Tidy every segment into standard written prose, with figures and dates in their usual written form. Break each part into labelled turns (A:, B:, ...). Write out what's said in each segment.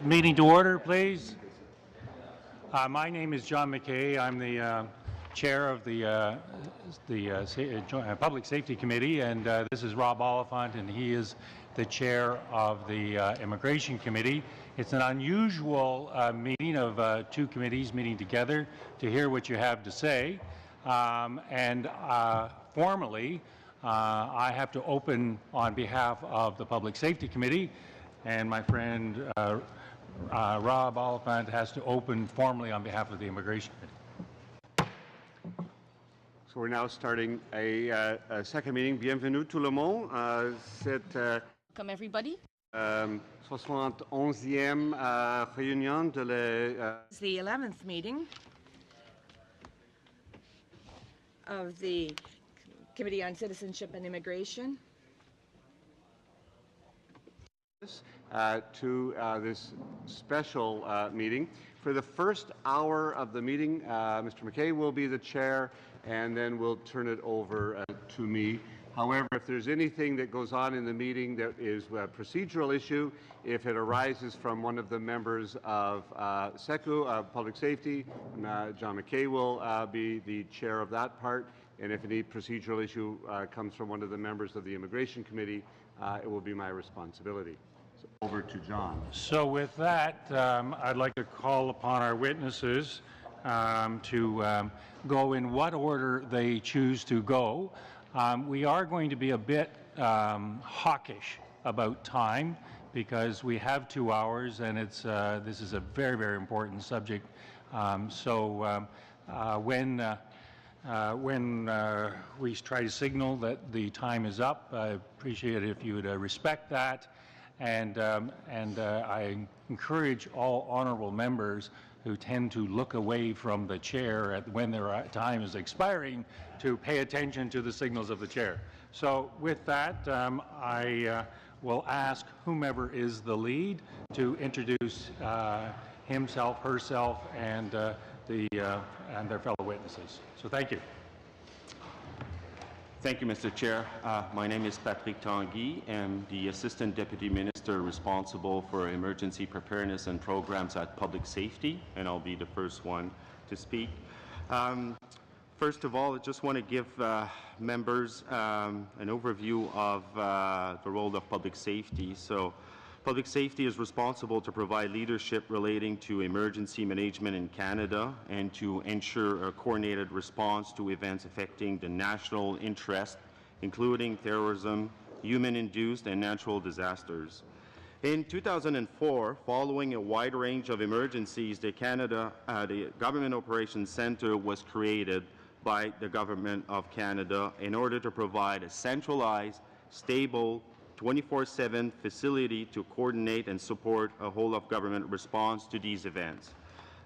A: Meeting to order, please. My name is John McKay. I'm the chair of the Public Safety Committee, and this is Rob Oliphant, and he is the chair of the Immigration Committee. It's an unusual meeting of two committees meeting together to hear what you have to say. Formally, I have to open on behalf of the Public Safety Committee, and my friend Rob Oliphant has to open formally on behalf of the Immigration Committee.
B: So we're now starting a second meeting. Bienvenue tout le monde.
C: Welcome everybody.
B: 71e réunion de
C: It's the 11th meeting of the Committee on Citizenship and Immigration.
B: To this special meeting. For the first hour of the meeting, Mr. McKay will be the chair, and then we'll turn it over to me. However, if there's anything that goes on in the meeting that is a procedural issue, if it arises from one of the members of SECU, Public Safety, John McKay will be the chair of that part, and if any procedural issue comes from one of the members of the Immigration Committee, it will be my responsibility. So over to John.
A: So with that, I'd like to call upon our witnesses to go in what order they choose to go. We are going to be a bit hawkish about time because we have 2 hours, and it's this is a very, very important subject. When we try to signal that the time is up, I appreciate it if you would respect that. And I encourage all honorable members who tend to look away from the chair when their time is expiring to pay attention to the signals of the chair. So with that, I will ask whomever is the lead to introduce himself, herself, and their fellow witnesses. So thank you.
D: Thank you, Mr. Chair. My name is Patrick Tanguy. I'm the Assistant Deputy Minister responsible for emergency preparedness and programs at Public Safety, and I'll be the first one to speak. First of all, I just want to give members an overview of the role of public safety. So, public safety is responsible to provide leadership relating to emergency management in Canada and to ensure a coordinated response to events affecting the national interest, including terrorism, human-induced and natural disasters. In 2004, following a wide range of emergencies, the Government Operations Centre was created by the Government of Canada in order to provide a centralized, stable, 24/7 facility to coordinate and support a whole-of-government response to these events.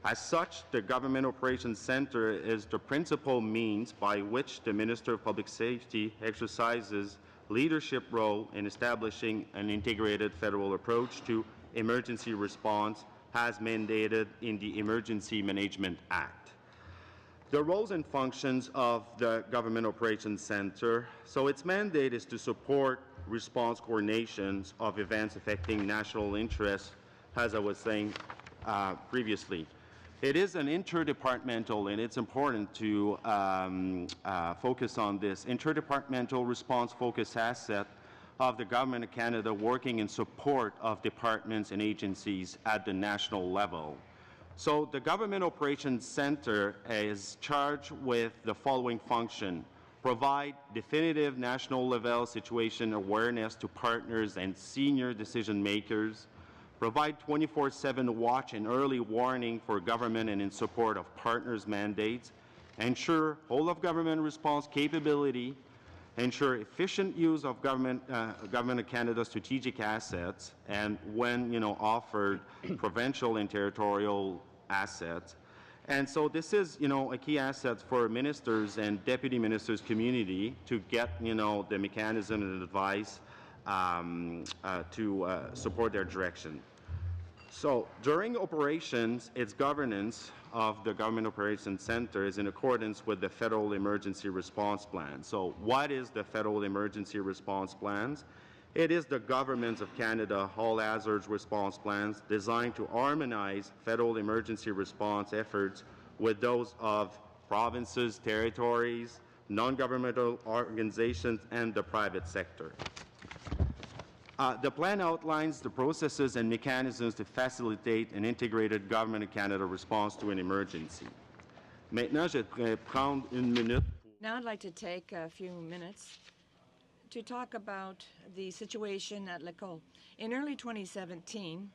D: As such, the Government Operations Centre is the principal means by which the Minister of Public Safety exercises leadership role in establishing an integrated federal approach to emergency response as mandated in the Emergency Management Act. The roles and functions of the Government Operations Centre, so its mandate is to support response coordinations of events affecting national interests, as I was saying previously. It is an interdepartmental, and it's important to focus on this, interdepartmental response-focused asset of the Government of Canada working in support of departments and agencies at the national level. So the Government Operations Centre is charged with the following function: provide definitive national level situation awareness to partners and senior decision makers, provide 24/7 watch and early warning for government and in support of partners' mandates, ensure whole-of-government response capability, ensure efficient use of Government of Canada's strategic assets, and when offered, provincial and territorial assets. And so this is, a key asset for ministers and deputy ministers community to get, the mechanism and advice to support their direction. So during operations, its governance of the Government Operations Centre is in accordance with the Federal Emergency Response Plan. So what is the Federal Emergency Response Plans? It is the Government of Canada All Hazards Response Plans designed to harmonize federal emergency response efforts with those of provinces, territories, non-governmental organizations, and the private sector. The plan outlines the processes and mechanisms to facilitate an integrated Government of Canada response to an emergency. Maintenant, je vais prendre une minute.
C: Now I'd like to take a few minutes to talk about the situation at l'école. In early 2017,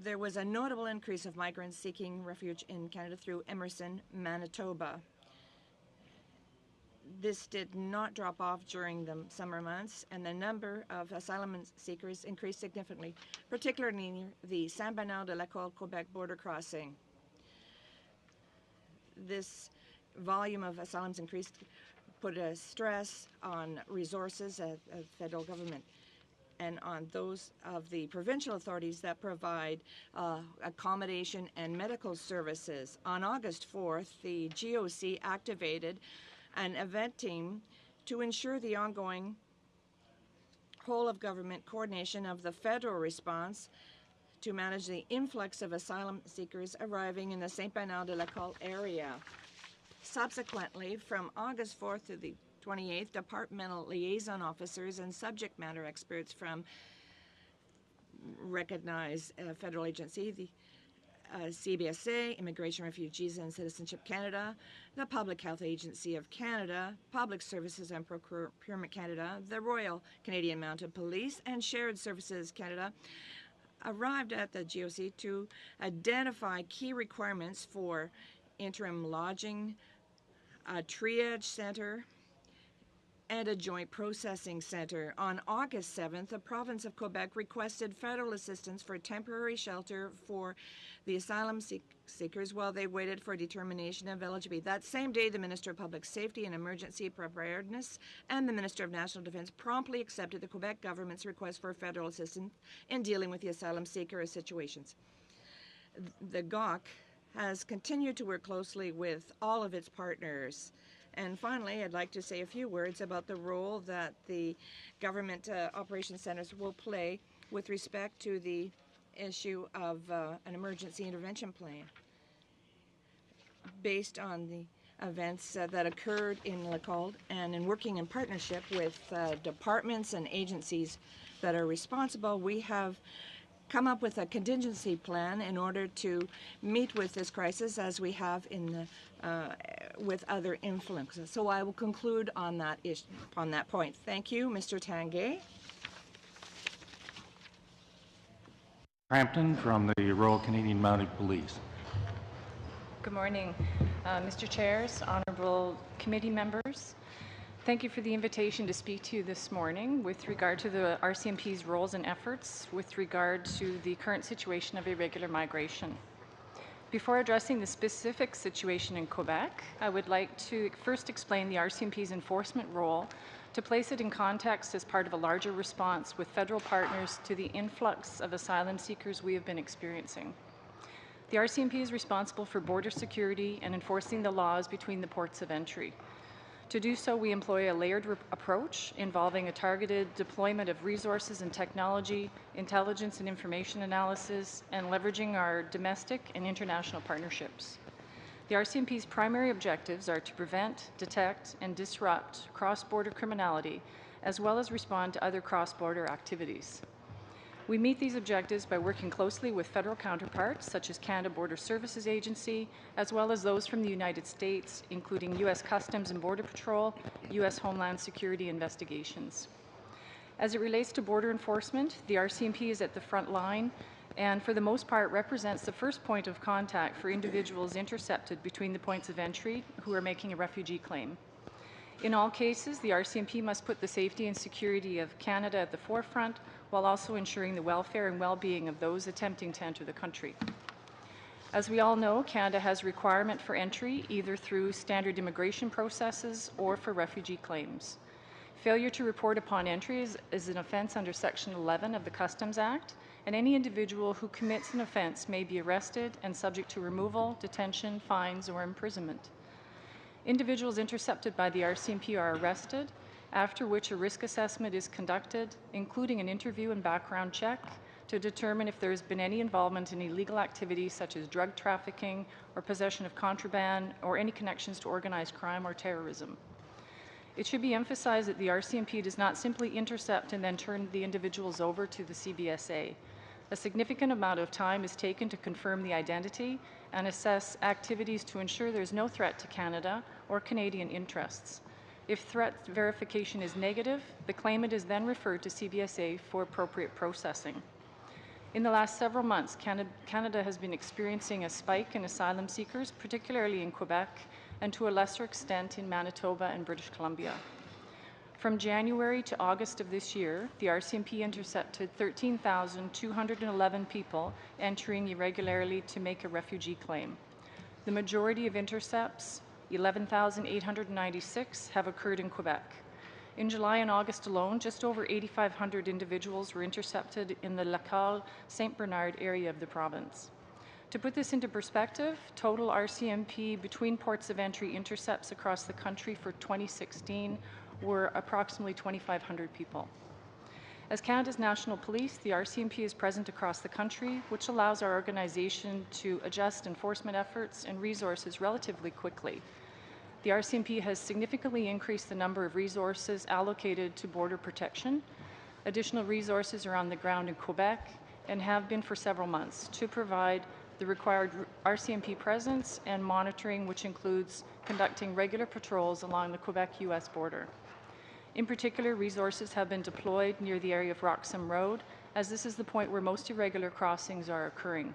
C: there was a notable increase of migrants seeking refuge in Canada through Emerson, Manitoba. This did not drop off during the summer months, and the number of asylum seekers increased significantly, particularly near the Saint-Bernard de l'École Quebec border crossing. This volume of asylums increased, put a stress on resources of federal government and on those of the provincial authorities that provide accommodation and medical services. On August 4th, the GOC activated an event team to ensure the ongoing whole-of-government coordination of the federal response to manage the influx of asylum seekers arriving in the Saint-Bernard de l'École area. Subsequently, from August 4th to the 28th, departmental liaison officers and subject matter experts from recognized federal agency, the CBSA, Immigration, Refugees and Citizenship Canada, the Public Health Agency of Canada, Public Services and Procurement Canada, the Royal Canadian Mounted Police, and Shared Services Canada arrived at the GOC to identify key requirements for interim lodging, a triage center, and a joint processing center. On August 7th, the province of Quebec requested federal assistance for temporary shelter for the asylum seekers while they waited for determination of eligibility. That same day, the Minister of Public Safety and Emergency Preparedness and the Minister of National Defence promptly accepted the Quebec government's request for federal assistance in dealing with the asylum seeker situations. The GOC has continued to work closely with all of its partners. And finally, I'd like to say a few words about the role that the government operations centers will play with respect to the issue of an emergency intervention plan based on the events that occurred in L'École and in working in partnership with departments and agencies that are responsible. We have come up with a contingency plan in order to meet with this crisis as we have in the, with other influences. So I will conclude on that point. Thank you, Mr. Tanguay.
A: Crampton from the Royal Canadian Mounted Police.
E: Good morning, Mr. Chairs, honourable committee members. Thank you for the invitation to speak to you this morning with regard to the RCMP's roles and efforts with regard to the current situation of irregular migration. Before addressing the specific situation in Quebec, I would like to first explain the RCMP's enforcement role to place it in context as part of a larger response with federal partners to the influx of asylum seekers we have been experiencing. The RCMP is responsible for border security and enforcing the laws between the ports of entry. To do so, we employ a layered approach involving a targeted deployment of resources and technology, intelligence and information analysis, and leveraging our domestic and international partnerships. The RCMP's primary objectives are to prevent, detect, and disrupt cross-border criminality, as well as respond to other cross-border activities. We meet these objectives by working closely with federal counterparts, such as Canada Border Services Agency, as well as those from the United States, including U.S. Customs and Border Patrol, U.S. Homeland Security investigations. As it relates to border enforcement, the RCMP is at the front line and, for the most part, represents the first point of contact for individuals intercepted between the points of entry who are making a refugee claim. In all cases, the RCMP must put the safety and security of Canada at the forefront, while also ensuring the welfare and well-being of those attempting to enter the country. As we all know, Canada has a requirement for entry either through standard immigration processes or for refugee claims. Failure to report upon entry is an offence under Section 11 of the Customs Act, and any individual who commits an offence may be arrested and subject to removal, detention, fines, or imprisonment. Individuals intercepted by the RCMP are arrested, after which a risk assessment is conducted, including an interview and background check, to determine if there has been any involvement in illegal activities such as drug trafficking or possession of contraband or any connections to organized crime or terrorism. It should be emphasized that the RCMP does not simply intercept and then turn the individuals over to the CBSA. A significant amount of time is taken to confirm the identity and assess activities to ensure there is no threat to Canada or Canadian interests. If threat verification is negative, the claimant is then referred to CBSA for appropriate processing. In the last several months, Canada has been experiencing a spike in asylum seekers, particularly in Quebec, and to a lesser extent in Manitoba and British Columbia. From January to August of this year, the RCMP intercepted 13,211 people entering irregularly to make a refugee claim. The majority of intercepts, 11,896, have occurred in Quebec. In July and August alone, just over 8,500 individuals were intercepted in the Lacal St. Bernard area of the province. To put this into perspective, total RCMP between ports of entry intercepts across the country for 2016 were approximately 2,500 people. As Canada's National Police, the RCMP is present across the country, which allows our organization to adjust enforcement efforts and resources relatively quickly. The RCMP has significantly increased the number of resources allocated to border protection. Additional resources are on the ground in Quebec and have been for several months to provide the required RCMP presence and monitoring, which includes conducting regular patrols along the Quebec-US border. In particular, resources have been deployed near the area of Roxham Road, as this is the point where most irregular crossings are occurring.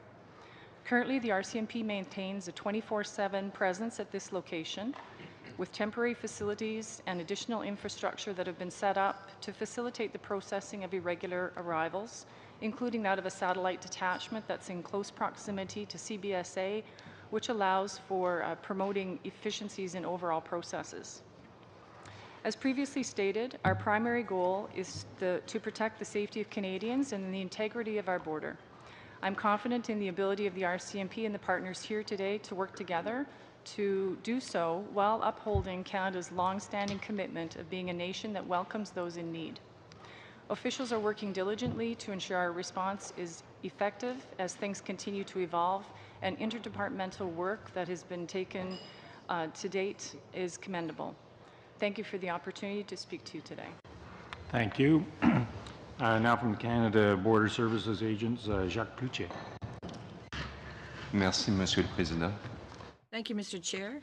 E: Currently, the RCMP maintains a 24/7 presence at this location, with temporary facilities and additional infrastructure that have been set up to facilitate the processing of irregular arrivals, including that of a satellite detachment that's in close proximity to CBSA, which allows for promoting efficiencies in overall processes. As previously stated, our primary goal is to protect the safety of Canadians and the integrity of our border. I'm confident in the ability of the RCMP and the partners here today to work together to do so while upholding Canada's long-standing commitment of being a nation that welcomes those in need. Officials are working diligently to ensure our response is effective as things continue to evolve, and interdepartmental work that has been taken to date is commendable. Thank you for the opportunity to speak to you today.
A: Thank you. Now from Canada Border Services Agents, Jacques Cloutier.
F: Merci, Monsieur le Président.
C: Thank you, Mr. Chair.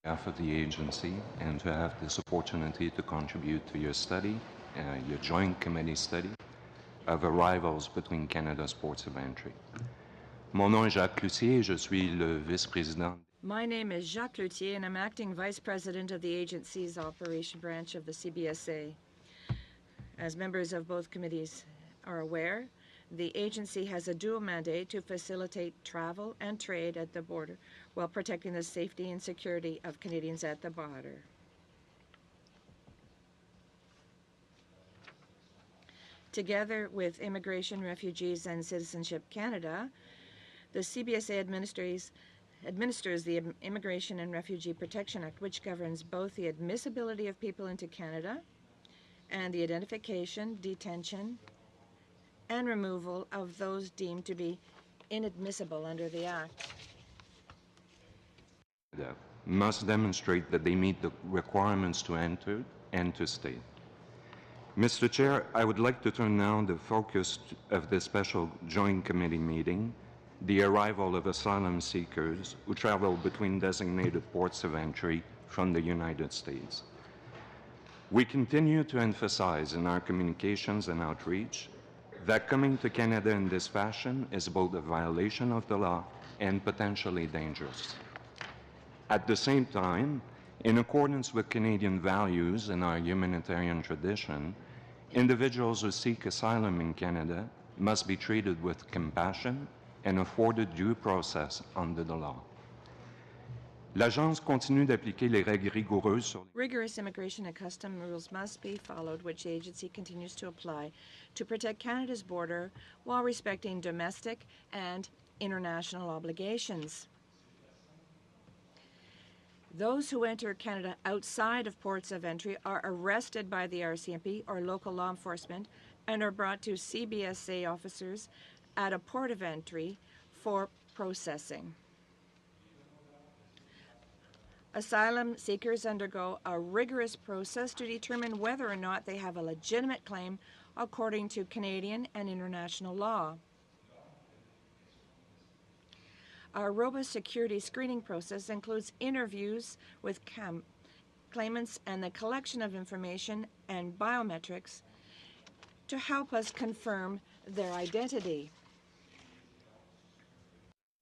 F: On behalf of the agency, and to have this opportunity to contribute to your study, your joint committee study of arrivals between Canada's ports of entry. Mon nom est Jacques Cloutier, je suis le vice-président.
C: My name is Jacques Cloutier, and I'm acting vice president of the agency's operation branch of the CBSA. As members of both committees are aware, the agency has a dual mandate to facilitate travel and trade at the border while protecting the safety and security of Canadians at the border. Together with Immigration, Refugees and Citizenship Canada, the CBSA administers the Immigration and Refugee Protection Act, which governs both the admissibility of people into Canada and the identification, detention, and removal of those deemed to be inadmissible under the Act.
F: Must demonstrate that they meet the requirements to enter and to stay. Mr. Chair, I would like to turn now the focus of this special joint committee meeting, the arrival of asylum seekers who travel between designated ports of entry from the United States. We continue to emphasize in our communications and outreach that coming to Canada in this fashion is both a violation of the law and potentially dangerous. At the same time, in accordance with Canadian values and our humanitarian tradition, individuals who seek asylum in Canada must be treated with compassion and afforded due process under the law. L'Agence continue d'appliquer les règles rigoureuses sur
C: Rigorous immigration and custom rules must be followed, which the agency continues to apply to protect Canada's border while respecting domestic and international obligations. Those who enter Canada outside of ports of entry are arrested by the RCMP or local law enforcement and are brought to CBSA officers at a port of entry for processing. Asylum seekers undergo a rigorous process to determine whether or not they have a legitimate claim according to Canadian and international law. Our robust security screening process includes interviews with claimants and the collection of information and biometrics to help us confirm their identity.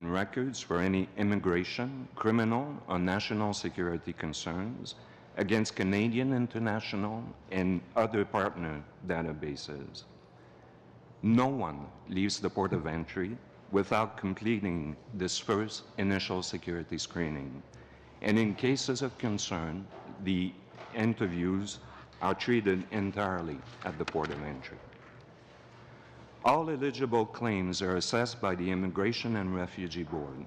F: Records for any immigration, criminal, or national security concerns against Canadian, international, and other partner databases. No one leaves the port of entry without completing this first initial security screening. And in cases of concern, the interviews are treated entirely at the port of entry. All eligible claims are assessed by the Immigration and Refugee Board.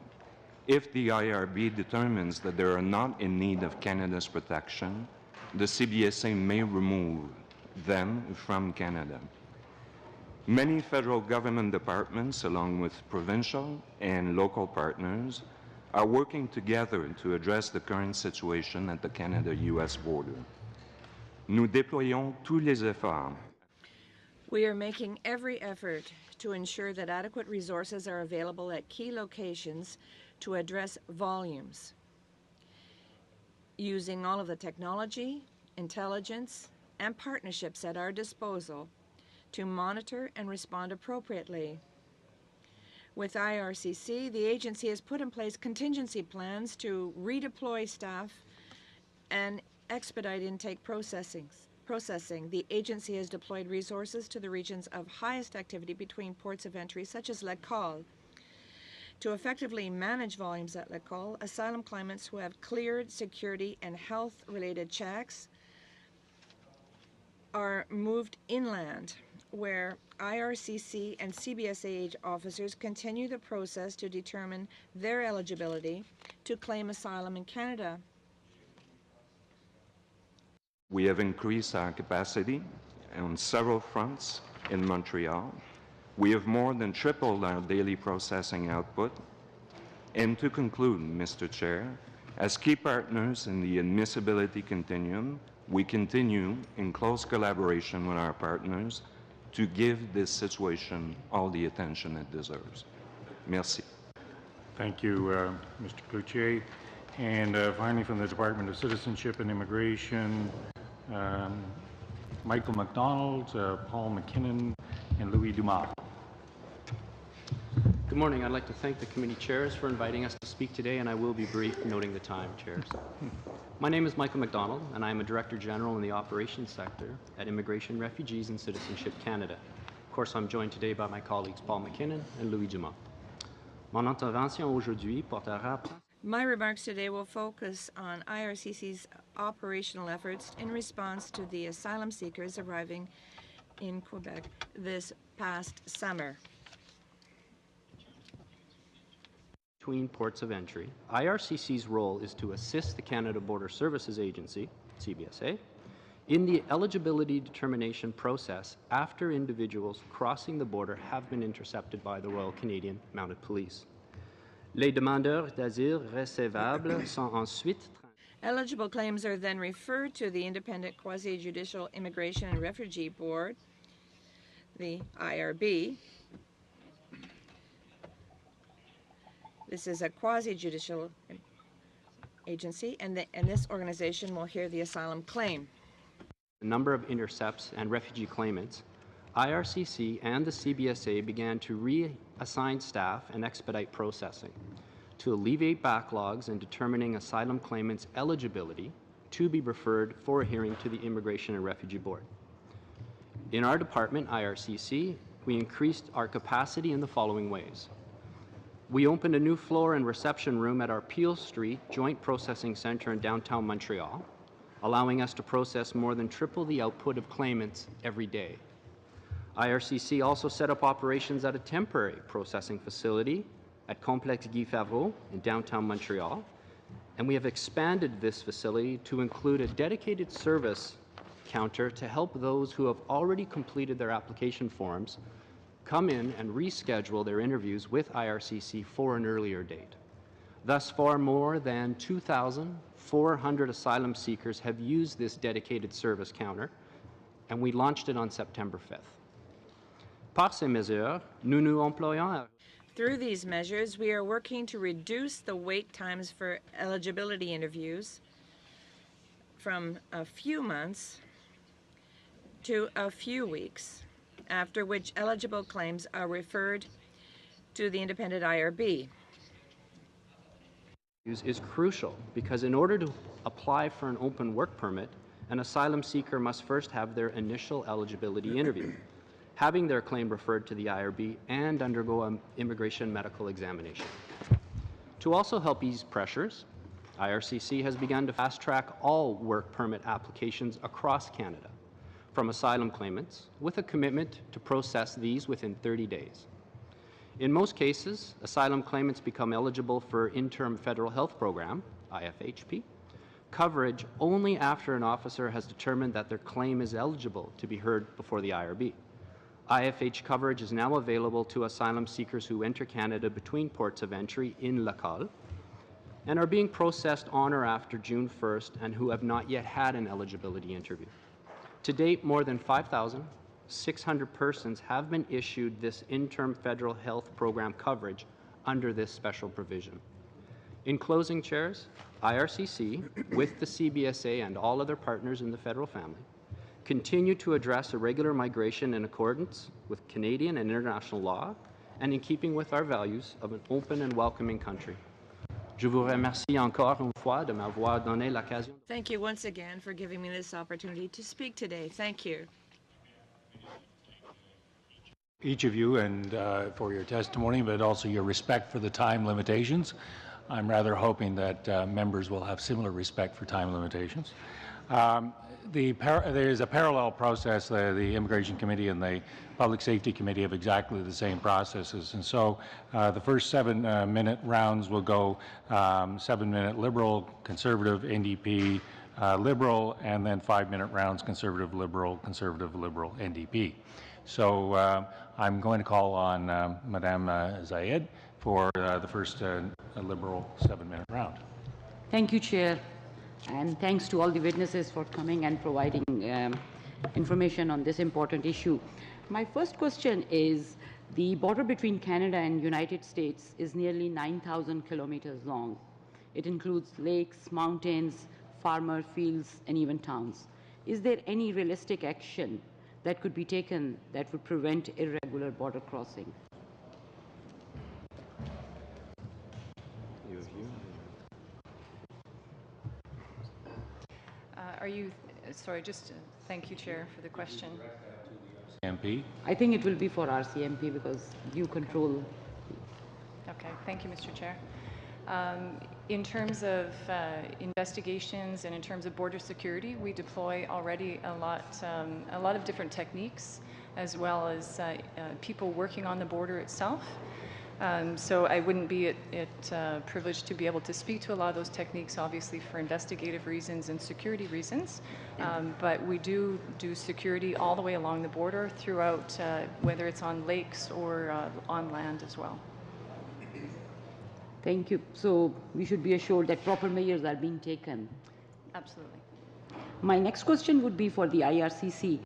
F: If the IRB determines that they are not in need of Canada's protection, the CBSA may remove them from Canada. Many federal government departments, along with provincial and local partners, are working together to address the current situation at the Canada-US border. Nous déployons tous les efforts.
C: We are making every effort to ensure that adequate resources are available at key locations to address volumes, using all of the technology, intelligence, and partnerships at our disposal to monitor and respond appropriately. With IRCC, the agency has put in place contingency plans to redeploy staff and expedite intake processing. The agency has deployed resources to the regions of highest activity between ports of entry, such as L'École. To effectively manage volumes at L'École, asylum claimants who have cleared security and health-related checks are moved inland, where IRCC and CBSA officers continue the process to determine their eligibility to claim asylum in Canada.
F: We have increased our capacity on several fronts in Montreal. We have more than tripled our daily processing output. And to conclude, Mr. Chair, as key partners in the admissibility continuum, we continue in close collaboration with our partners to give this situation all the attention it deserves. Merci.
A: Thank you, Mr. Cloutier. And finally, from the Department of Citizenship and Immigration, Michael McDonald, Paul McKinnon, and Louis Dumas.
G: Good morning. I'd like to thank the committee chairs for inviting us to speak today, and I will be brief, noting the time, chairs. My name is Michael McDonald, and I am a Director General in the Operations Sector at Immigration, Refugees, and Citizenship Canada. Of course, I'm joined today by my colleagues Paul McKinnon and Louis Dumas. Mon intervention aujourd'hui portera.
C: My remarks today will focus on IRCC's operational efforts in response to the asylum seekers arriving in Quebec this past summer.
G: Between ports of entry, IRCC's role is to assist the Canada Border Services Agency, CBSA, in the eligibility determination process after individuals crossing the border have been intercepted by the Royal Canadian Mounted Police. Les demandeurs d'asile recevables sont ensuite.
C: Eligible claims are then referred to the Independent Quasi-Judicial Immigration and Refugee Board, the IRB. This is a quasi-judicial agency, and this organization will hear the asylum claim.
G: A number of intercepts and refugee claimants, IRCC and the CBSA began to reassign staff and expedite processing to alleviate backlogs in determining asylum claimants' eligibility to be referred for a hearing to the Immigration and Refugee Board. In our department, IRCC, we increased our capacity in the following ways. We opened a new floor and reception room at our Peel Street Joint Processing Centre in downtown Montreal, allowing us to process more than triple the output of claimants every day. IRCC also set up operations at a temporary processing facility at Complexe Guy Favreau in downtown Montreal, And we have expanded this facility to include a dedicated service counter to help those who have already completed their application forms come in and reschedule their interviews with IRCC for an earlier date. Thus far, more than 2,400 asylum seekers have used this dedicated service counter, and we launched it on September 5th. Par ces mesures, nous nous employons à
C: Through these measures, we are working to reduce the wait times for eligibility interviews from a few months to a few weeks, after which eligible claims are referred to the independent IRB.
G: Is crucial because in order to apply for an open work permit, an asylum seeker must first have their initial eligibility interview, having their claim referred to the IRB, and undergo an immigration medical examination. To also help ease pressures, IRCC has begun to fast-track all work permit applications across Canada from asylum claimants, with a commitment to process these within 30 days. In most cases, asylum claimants become eligible for Interim Federal Health Program, IFHP, coverage only after an officer has determined that their claim is eligible to be heard before the IRB. IFH coverage is now available to asylum seekers who enter Canada between ports of entry in Lacal and are being processed on or after June 1st and who have not yet had an eligibility interview. To date, more than 5,600 persons have been issued this Interim Federal Health Program coverage under this special provision. In closing, Chairs, IRCC, with the CBSA and all other partners in the federal family, continue to address irregular migration in accordance with Canadian and international law and in keeping with our values of an open and welcoming country. Je vous remercie encore une fois de m'avoir donné l'occasion.
C: Thank you once again for giving me this opportunity to speak today. Thank you.
A: Each of you, and for your testimony, but also your respect for the time limitations. I'm rather hoping that members will have similar respect for time limitations. There is a parallel process. The Immigration Committee and the Public Safety Committee have exactly the same processes. And so the first 7-minute rounds will go 7-minute Liberal, Conservative, NDP, Liberal, and then 5-minute rounds Conservative, Liberal, NDP. So I'm going to call on Madame Zayed for the first Liberal 7-minute round.
H: Thank you, Chair, and thanks to all the witnesses for coming and providing information on this important issue. My first question is, the border between Canada and United States is nearly 9,000 kilometers long. It includes lakes, mountains, farmer fields, and even towns. Is there any realistic action that could be taken that would prevent irregular border crossing?
E: Thank you, Chair, for the question.
A: MP.
H: I think it will be for RCMP because you control.
E: Okay, thank you, Mr. Chair. In terms of investigations and in terms of border security, we deploy already a lot of different techniques, as well as people working on the border itself. So I wouldn't be privileged to be able to speak to a lot of those techniques, obviously for investigative reasons and security reasons. But we do security all the way along the border throughout, whether it's on lakes or on land as well.
H: Thank you. So we should be assured that proper measures are being taken.
E: Absolutely.
H: My next question would be for the IRCC.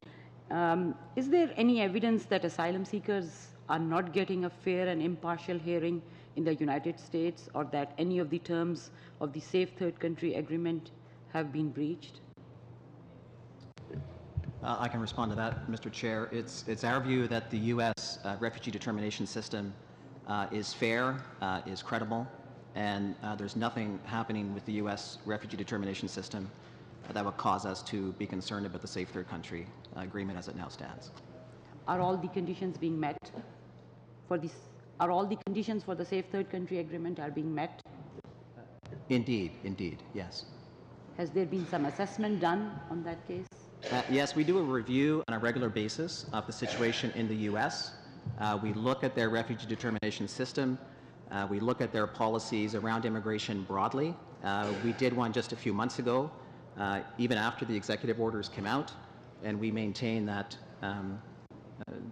H: Is there any evidence that asylum seekers are not getting a fair and impartial hearing in the United States, or that any of the terms of the Safe Third Country Agreement have been breached?
I: I can respond to that, Mr. Chair. It's our view that the U.S. refugee determination system is fair, is credible, and there's nothing happening with the U.S. refugee determination system that would cause us to be concerned about the Safe Third Country Agreement as it now stands.
H: Are all the conditions being met for this? Are all the conditions for the Safe Third Country Agreement are being met?
I: Indeed, yes.
H: Has there been some assessment done on that case?
I: Yes, we do a review on a regular basis of the situation in the U.S. We look at their refugee determination system. We look at their policies around immigration broadly, We did one just a few months ago, even after the executive orders came out, and we maintain that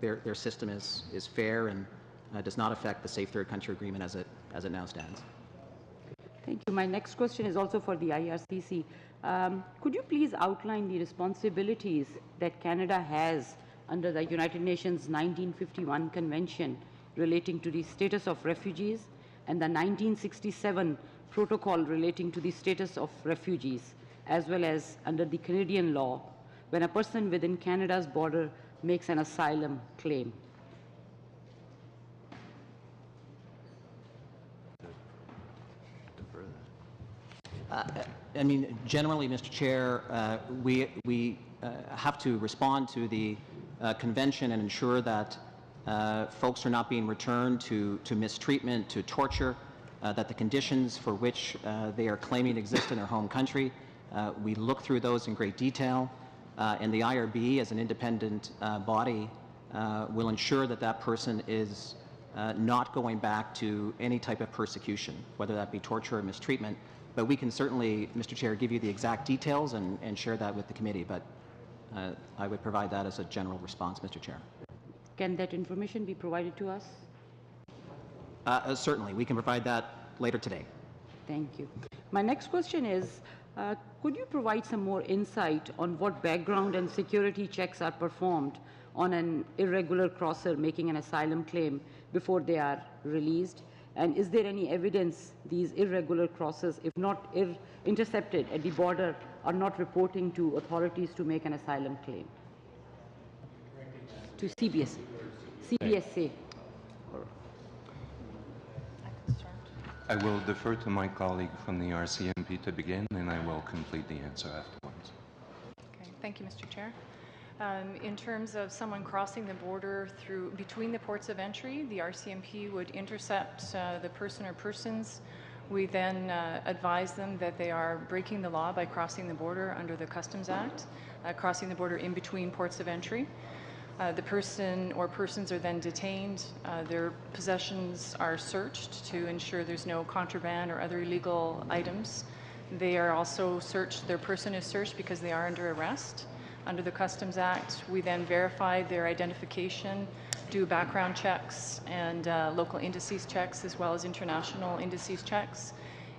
I: their system is fair and does not affect the Safe Third Country Agreement as it now stands.
H: Thank you. My next question is also for the IRCC. Could you please outline the responsibilities that Canada has under the United Nations 1951 Convention relating to the status of refugees and the 1967 Protocol relating to the status of refugees, as well as under the Canadian law when a person within Canada's border makes an asylum claim?
I: I mean, generally, Mr. Chair, we have to respond to the convention and ensure that folks are not being returned to mistreatment, to torture, that the conditions for which they are claiming exist in their home country. We look through those in great detail, and the IRB, as an independent body, will ensure that that person is not going back to any type of persecution, whether that be torture or mistreatment. But we can certainly, Mr. Chair, give you the exact details and share that with the committee, but I would provide that as a general response, Mr. Chair.
H: Can that information be provided to us?
I: Certainly. We can provide that later today.
H: Thank you. My next question is, could you provide some more insight on what background and security checks are performed on an irregular crosser making an asylum claim before they are released? And is there any evidence these irregular crossers, if not intercepted at the border, are not reporting to authorities to make an asylum claim? To CBSA. CBSA.
F: I will defer to my colleague from the RCMP to begin, and I will complete the answer afterwards.
E: Okay, thank you, Mr. Chair. In terms of someone crossing the border between the ports of entry, the RCMP would intercept the person or persons. We then advise them that they are breaking the law by crossing the border under the Customs Act, crossing the border in between ports of entry. The person or persons are then detained. Their possessions are searched to ensure there's no contraband or other illegal items. They are also searched, their person is searched because they are under arrest. Under the Customs Act, we then verify their identification, do background checks and local indices checks, as well as international indices checks.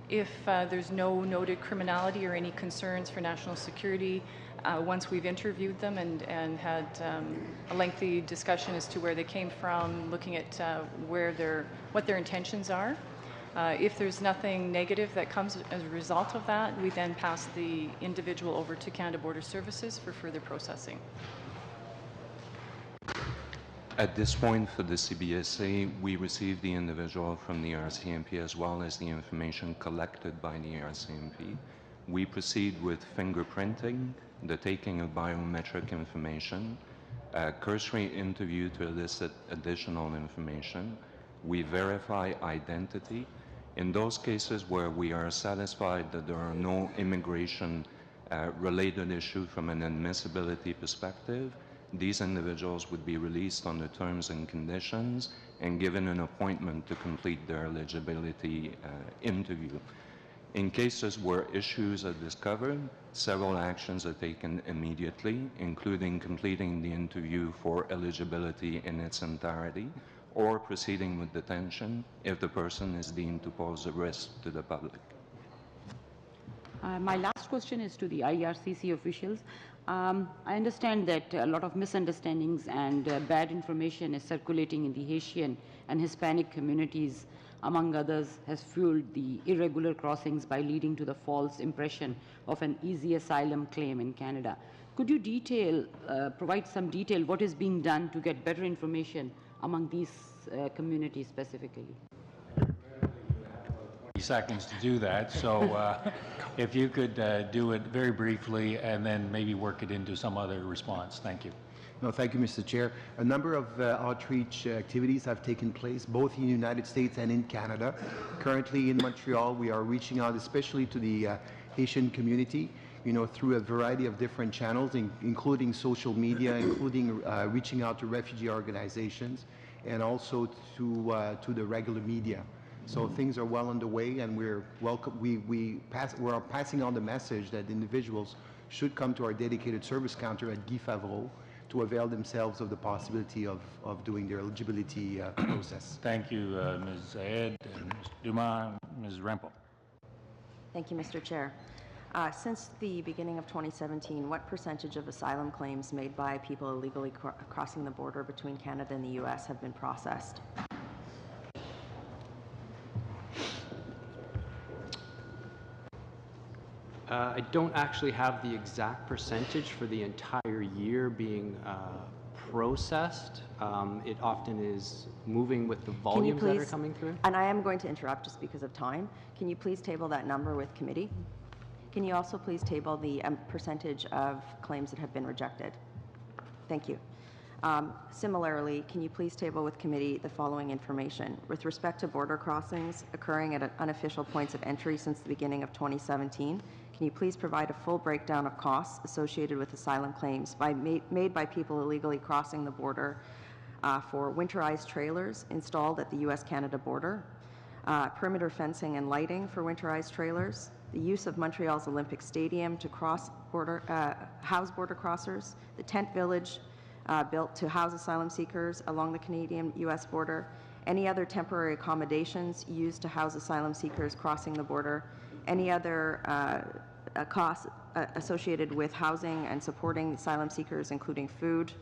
E: If there's no noted criminality or any concerns for national security, once we've interviewed them and had a lengthy discussion as to where they came from, looking at what their intentions are, if there's nothing negative that comes as a result of that, we then pass the individual over to Canada Border Services for further processing.
F: At this point for the CBSA, we receive the individual from the RCMP as well as the information collected by the RCMP. We proceed with fingerprinting, the taking of biometric information, a cursory interview to elicit additional information. We verify identity. In those cases where we are satisfied that there are no immigration related issues from an admissibility perspective, these individuals would be released on the terms and conditions and given an appointment to complete their eligibility interview. In cases where issues are discovered, several actions are taken immediately, including completing the interview for eligibility in its entirety, or proceeding with detention if the person is deemed to pose a risk to the public.
H: My last question is to the IRCC officials. I understand that a lot of misunderstandings and bad information is circulating in the Haitian and Hispanic communities, among others, has fueled the irregular crossings by leading to the false impression of an easy asylum claim in Canada. Could you provide some detail what is being done to get better information among these communities specifically?
A: 20 seconds to do that, so if you could do it very briefly and then maybe work it into some other response. Thank you.
J: No, thank you, Mr. Chair. A number of outreach activities have taken place, both in the United States and in Canada. Currently in Montreal, we are reaching out especially to the Haitian community, through a variety of different channels, including social media, including reaching out to refugee organizations, and also to the regular media. So things are well underway, and we're passing on the message that individuals should come to our dedicated service counter at Guy Favreau to avail themselves of the possibility of doing their eligibility process.
A: Thank you, Ms. Zayed, and Mr. Dumas, Ms. Rempel.
K: Thank you, Mr. Chair. Since the beginning of 2017, what percentage of asylum claims made by people illegally crossing the border between Canada and the U.S. have been processed?
G: I don't actually have the exact percentage for the entire year being processed. It often is moving with the volumes that are coming through.
K: And I am going to interrupt just because of time. Can you please table that number with committee? Can you also please table the percentage of claims that have been rejected? Thank you. Similarly, can you please table with committee the following information? With respect to border crossings occurring at unofficial points of entry since the beginning of 2017, can you please provide a full breakdown of costs associated with asylum claims made by people illegally crossing the border for winterized trailers installed at the U.S.-Canada border, perimeter fencing and lighting for winterized trailers, the use of Montreal's Olympic Stadium to house border crossers, the tent village built to house asylum seekers along the Canadian-U.S. border, any other temporary accommodations used to house asylum seekers crossing the border, any other costs associated with housing and supporting asylum seekers, including food,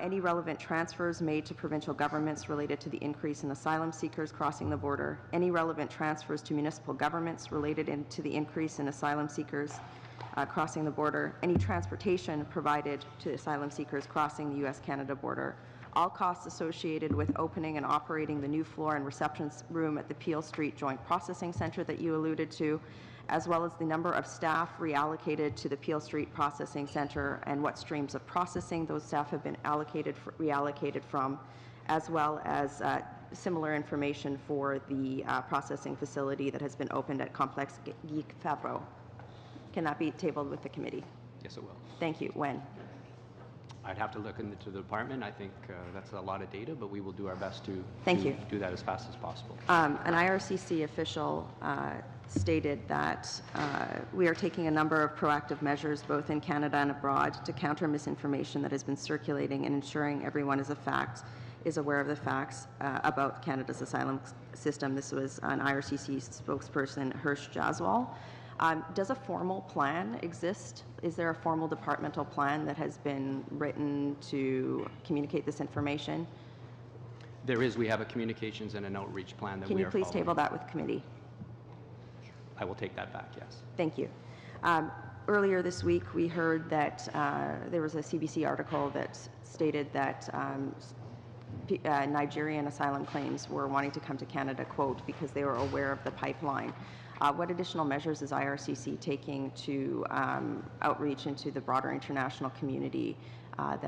K: any relevant transfers made to provincial governments related to the increase in asylum seekers crossing the border, any relevant transfers to municipal governments related to the increase in asylum seekers crossing the border, any transportation provided to asylum seekers crossing the U.S.-Canada border, all costs associated with opening and operating the new floor and reception room at the Peel Street Joint Processing Centre that you alluded to, as well as the number of staff reallocated to the Peel Street Processing Centre and what streams of processing those staff have been reallocated from, as well as similar information for the processing facility that has been opened at Complex Guy Favreau. Can that be tabled with the committee?
G: Yes, it will.
K: Thank you. When?
G: I'd have to look into the department. I think that's a lot of data, but we will do our best to do that as fast as possible.
K: An IRCC official stated that we are taking a number of proactive measures both in Canada and abroad to counter misinformation that has been circulating and ensuring everyone is aware of the facts about Canada's asylum system. This was an IRCC spokesperson, Hirsch Jaswal. Does a formal plan exist? Is there a formal departmental plan that has been written to communicate this information?
G: There is. We have a communications and an outreach plan that
K: we are
G: following.
K: Can you please table that with committee?
G: I will take that back, yes.
K: Thank you. Earlier this week, we heard that there was a CBC article that stated that Nigerian asylum claims were wanting to come to Canada, quote, because they were aware of the pipeline. What additional measures is IRCC taking to outreach into the broader international community that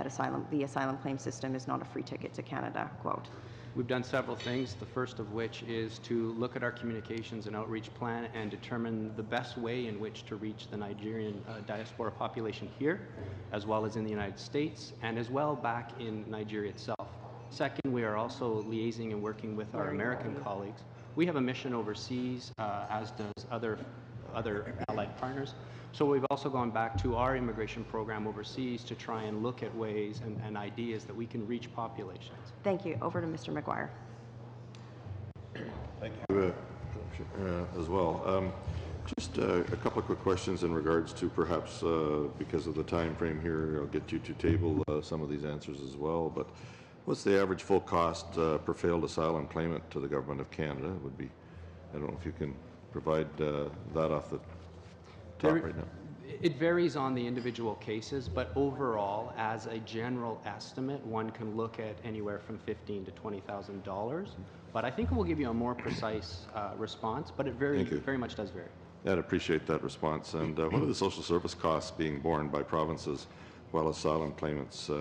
K: the asylum claim system is not a free ticket to Canada, quote?
G: We've done several things, the first of which is to look at our communications and outreach plan and determine the best way in which to reach the Nigerian diaspora population here, as well as in the United States, and as well back in Nigeria itself. Second, we are also liaising and working with our American colleagues. We have a mission overseas, as does other allied partners. So we've also gone back to our immigration program overseas to try and look at ways and ideas that we can reach populations.
K: Thank you. Over to Mr. McGuire.
L: Thank you as well. Just a couple of quick questions in regards to perhaps, because of the time frame here, I'll get you to table some of these answers as well. But what's the average full cost per failed asylum claimant to the Government of Canada? It would be, I don't know if you can provide that off the top right now.
G: It varies on the individual cases, but overall, as a general estimate, one can look at anywhere from $15,000 to $20,000. But I think it will give you a more precise response, but it very much does vary.
L: Yeah, I'd appreciate that response. And what are the social service costs being borne by provinces while asylum claimants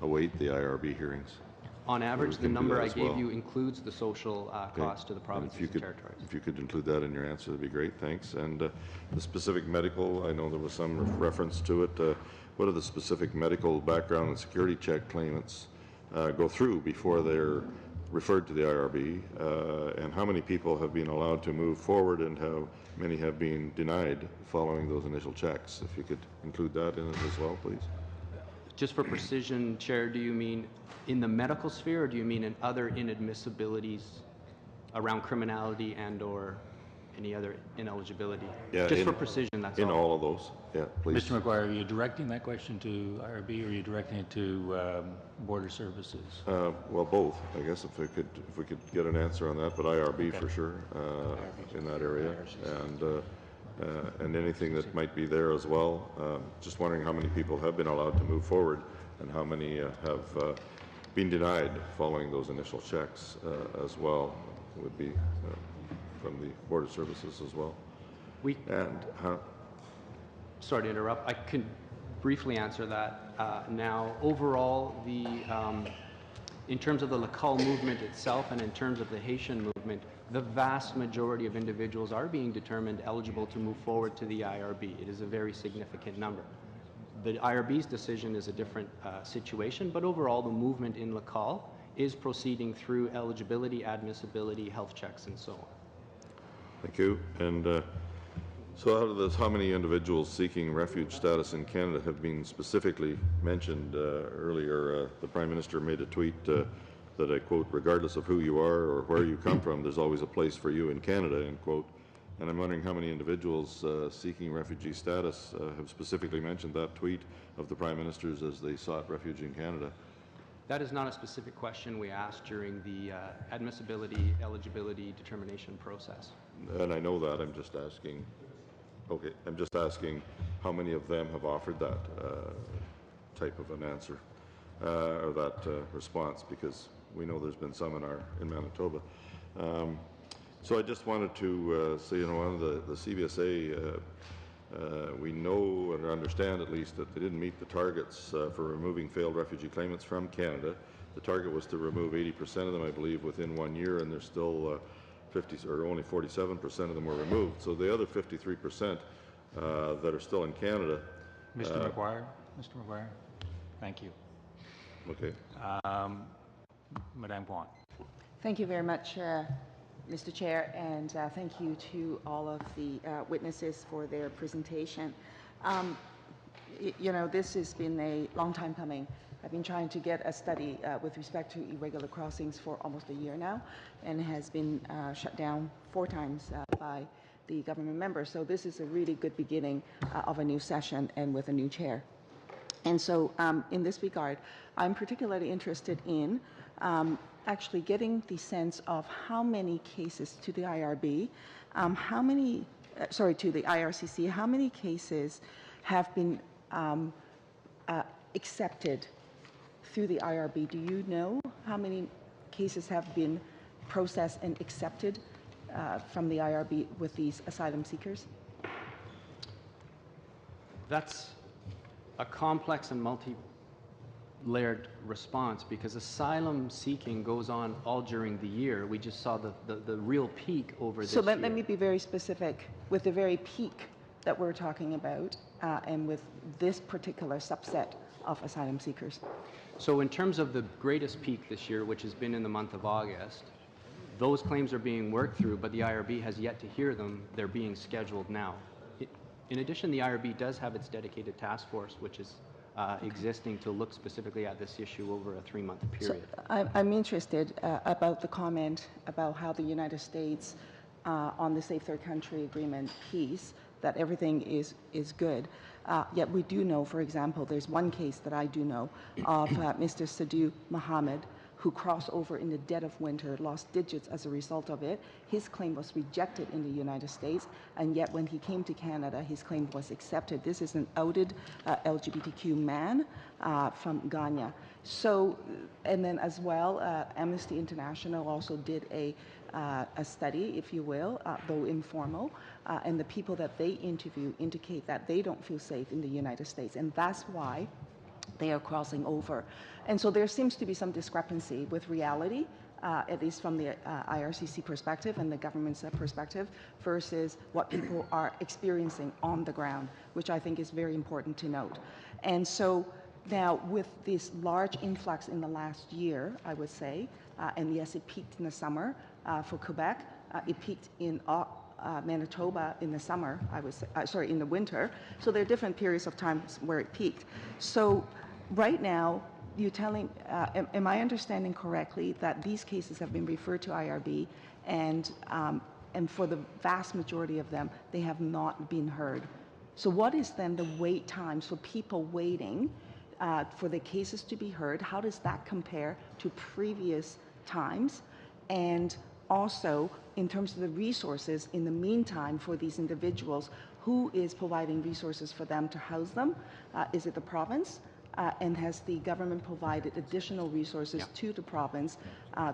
L: await the IRB hearings?
G: On average, the number I gave you includes the social cost to the provinces and territories.
L: If you could include that in your answer, that'd be great. Thanks. And the specific medical, I know there was some reference to it. What are the specific medical background and security check claimants go through before they're referred to the IRB, and how many people have been allowed to move forward and how many have been denied following those initial checks. If you could include that in it as well, please.
G: Just for precision, Chair, do you mean in the medical sphere, or do you mean in other inadmissibilities around criminality and/or any other ineligibility?
L: Yeah,
G: just for precision, that's all.
L: In all of those, yeah, please.
A: Mr. McGuire, are you directing that question to IRB or are you directing it to Border Services?
L: Well, both, I guess, if we could get an answer on that, but IRB for sure in that area, and anything that might be there as well. Just wondering how many people have been allowed to move forward and how many have been denied following those initial checks as well, would be from the Border Services as well.
G: Sorry to interrupt. I can briefly answer that now. Overall, in terms of the Lakal movement itself and in terms of the Haitian movement, the vast majority of individuals are being determined eligible to move forward to the IRB. It is a very significant number. The IRB's decision is a different situation, but overall the movement in Lakal is proceeding through eligibility, admissibility, health checks, and so on.
L: Thank you. And so out of this, how many individuals seeking refuge status in Canada have been specifically mentioned earlier? The Prime Minister made a tweet that I quote, regardless of who you are or where you come from, there's always a place for you in Canada, end quote. And I'm wondering how many individuals seeking refugee status have specifically mentioned that tweet of the Prime Minister's as they sought refuge in Canada.
G: That is not a specific question we asked during the admissibility, eligibility determination process.
L: And I know that, I'm just asking, okay, I'm just asking how many of them have offered that type of an answer or that response, because we know there's been some in Manitoba. So I just wanted to say, you know, on the CBSA, we know and understand at least that they didn't meet the targets for removing failed refugee claimants from Canada. The target was to remove 80% of them, I believe, within 1 year, and there's still 50 or only 47% of them were removed. So the other 53% that are still in Canada.
A: Mr. McGuire, thank you.
L: Okay.
A: Madame Guan.
M: Thank you very much, Mr. Chair, and thank you to all of the witnesses for their presentation. You know, this has been a long time coming. I've been trying to get a study with respect to irregular crossings for almost a year now, and it has been shut down 4 times by the government members. So this is a really good beginning of a new session and with a new chair. And so in this regard, I'm particularly interested in actually getting the sense of how many cases to the IRB, to the IRCC, how many cases have been accepted through the IRB. Do you know how many cases have been processed and accepted from the IRB with these asylum seekers?
G: That's a complex and multi-layered response, because asylum seeking goes on all during the year. We just saw the real peak over this year.
M: So let me be very specific with the very peak that we're talking about and with this particular subset of asylum seekers.
G: So in terms of the greatest peak this year, which has been in the month of August, those claims are being worked through, but the IRB has yet to hear them. They're being scheduled now. In addition, the IRB does have its dedicated task force, which is existing to look specifically at this issue over a 3-month period.
M: So I'm interested about the comment about how the United States on the Safe Third Country Agreement piece, that everything is good. Yet we do know, for example, there's one case that I do know of Mr. Sadhu Mohammed, who crossed over in the dead of winter, lost digits as a result of it. His claim was rejected in the United States, and yet when he came to Canada, his claim was accepted. This is an outed LGBTQ man from Ghana. So, and then as well, Amnesty International also did a study, if you will, though informal, and the people that they interview indicate that they don't feel safe in the United States, and that's why they are crossing over. And so there seems to be some discrepancy with reality, at least from the IRCC perspective and the government's perspective, versus what people are experiencing on the ground, which I think is very important to note. And so Now, with this large influx in the last year, I would say, and yes, it peaked in the summer for Quebec. It peaked in Manitoba in the summer, I would say, sorry, in the winter. So there are different periods of time where it peaked. So right now, you're telling, am I understanding correctly that these cases have been referred to IRB, and for the vast majority of them, they have not been heard? So what is then the wait times for people waiting for the cases to be heard? How does that compare to previous times? And also, in terms of the resources in the meantime for these individuals, who is providing resources for them to house them? Is it the province? And has the government provided additional resources to the province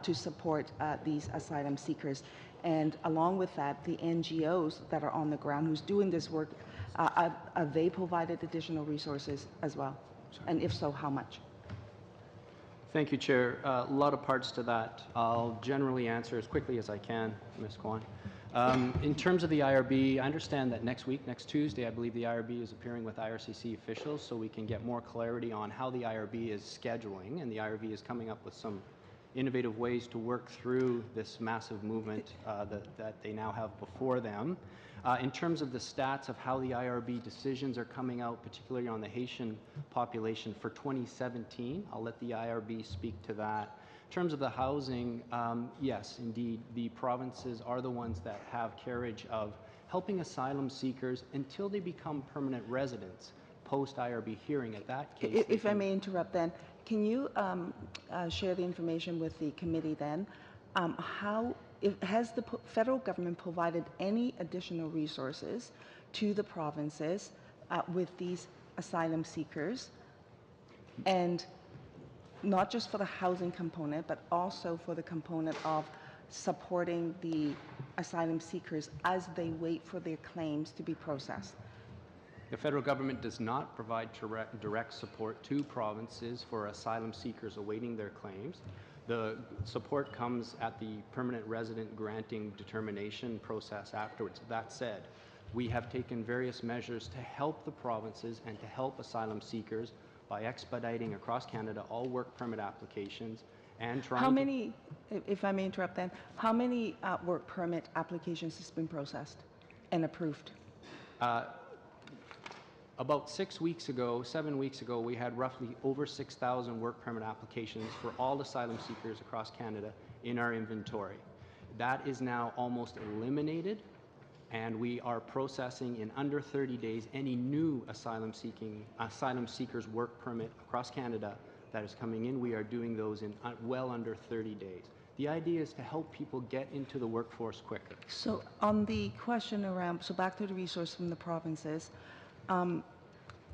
M: to support these asylum seekers? And along with that, the NGOs that are on the ground who's doing this work, are they provided additional resources as well? And if so, how much?
G: Thank you, Chair. A lot of parts to that. I'll generally answer as quickly as I can, Ms. Kwan. In terms of the IRB, I understand that next week, next Tuesday, I believe the IRB is appearing with IRCC officials so we can get more clarity on how the IRB is scheduling, and the IRB is coming up with some innovative ways to work through this massive movement that they now have before them. In terms of the stats of how the IRB decisions are coming out, particularly on the Haitian population for 2017, I'll let the IRB speak to that. In terms of the housing, yes, indeed, the provinces are the ones that have carriage of helping asylum seekers until they become permanent residents post-IRB hearing. At that case,
M: if I may interrupt then, can you share the information with the committee then? Has the federal government provided any additional resources to the provinces with these asylum seekers? And not just for the housing component, but also for the component of supporting the asylum seekers as they wait for their claims to be processed?
G: The federal government does not provide direct support to provinces for asylum seekers awaiting their claims. The support comes at the permanent resident granting determination process afterwards. That said, we have taken various measures to help the provinces and to help asylum seekers by expediting across Canada all work permit applications and trying
M: How many, if I may interrupt then, how many work permit applications has been processed and approved?
G: About 7 weeks ago, we had roughly over 6,000 work permit applications for all asylum seekers across Canada in our inventory. That is now almost eliminated, and we are processing in under 30 days any new asylum seekers work permit across Canada that is coming in. We are doing those in well under 30 days. The idea is to help people get into the workforce quicker.
M: So on the question around, so back to the resource from the provinces,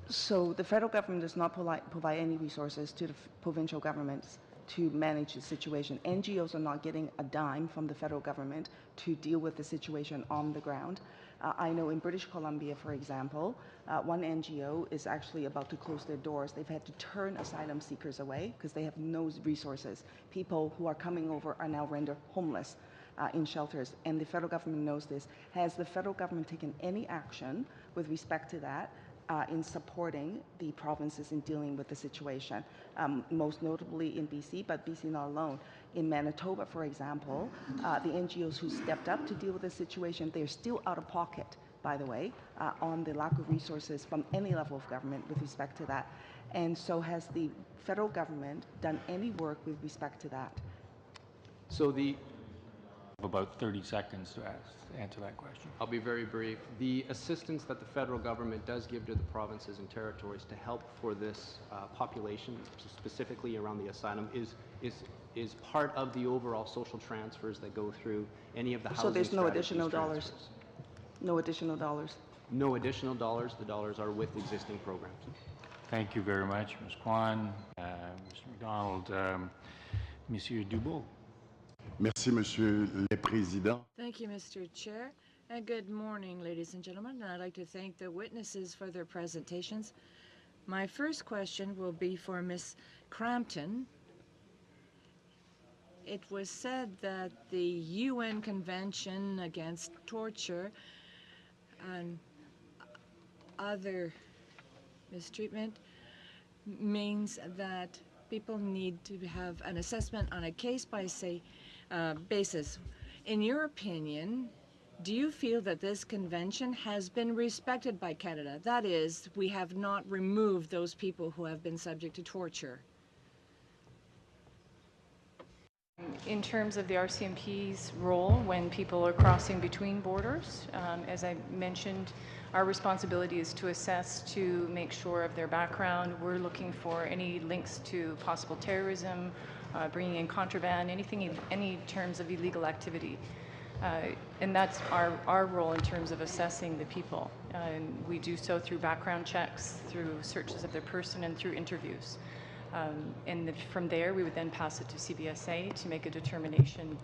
M: so the federal government does not provide any resources to the provincial governments to manage the situation. NGOs are not getting a dime from the federal government to deal with the situation on the ground. I know in British Columbia, for example, one NGO is actually about to close their doors. They've had to turn asylum seekers away because they have no resources. People who are coming over are now rendered homeless in shelters, and the federal government knows this. Has the federal government taken any action with respect to that in supporting the provinces in dealing with the situation? Most notably in BC, but BC not alone. In Manitoba, for example, the NGOs who stepped up to deal with the situation, they're still out of pocket, by the way, on the lack of resources from any level of government with respect to that. And so has the federal government done any work with respect to that?
G: So
A: about 30 seconds to answer that question.
G: I'll be very brief. The assistance that the federal government does give to the provinces and territories to help for this population, specifically around the asylum, is part of the overall social transfers that go through any of the housing.
M: So there's no
G: strategies
M: additional dollars?
G: transfers.
M: No additional dollars?
G: No additional dollars. The dollars are with existing programs.
A: Thank you very much, Ms. Kwan, Mr. McDonald, Monsieur Dubois.
N: Merci, Monsieur le Président.
C: Thank you, Mr. Chair, and good morning, ladies and gentlemen. And I'd like to thank the witnesses for their presentations. My first question will be for Ms. Crampton. It was said that the UN Convention Against Torture and other mistreatment means that people need to have an assessment on a case-by-case basis. In your opinion, do you feel that this convention has been respected by Canada? That is, we have not removed those people who have been subject to torture.
E: In terms of the RCMP's role when people are crossing between borders, as I mentioned, our responsibility is to assess, to make sure of their background. We're looking for any links to possible terrorism, bringing in contraband, any terms of illegal activity. And that's our role in terms of assessing the people. We do so through background checks, through searches of their person, and through interviews. And from there, we would then pass it to CBSA to make a determination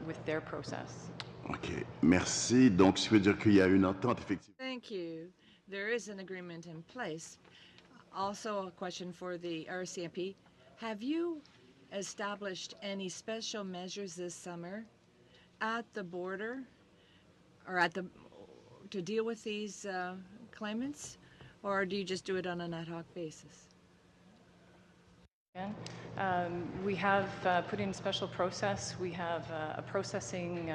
E: with their process.
N: OK. Merci. Donc, ça veut dire qu'il y a une entente, effectivement.
C: Thank you. There is an agreement in place. Also, a question for the RCMP. Have you established any special measures this summer at the border or to deal with these claimants, or do you just do it on an ad hoc basis?
E: We have put in special process. We have a processing,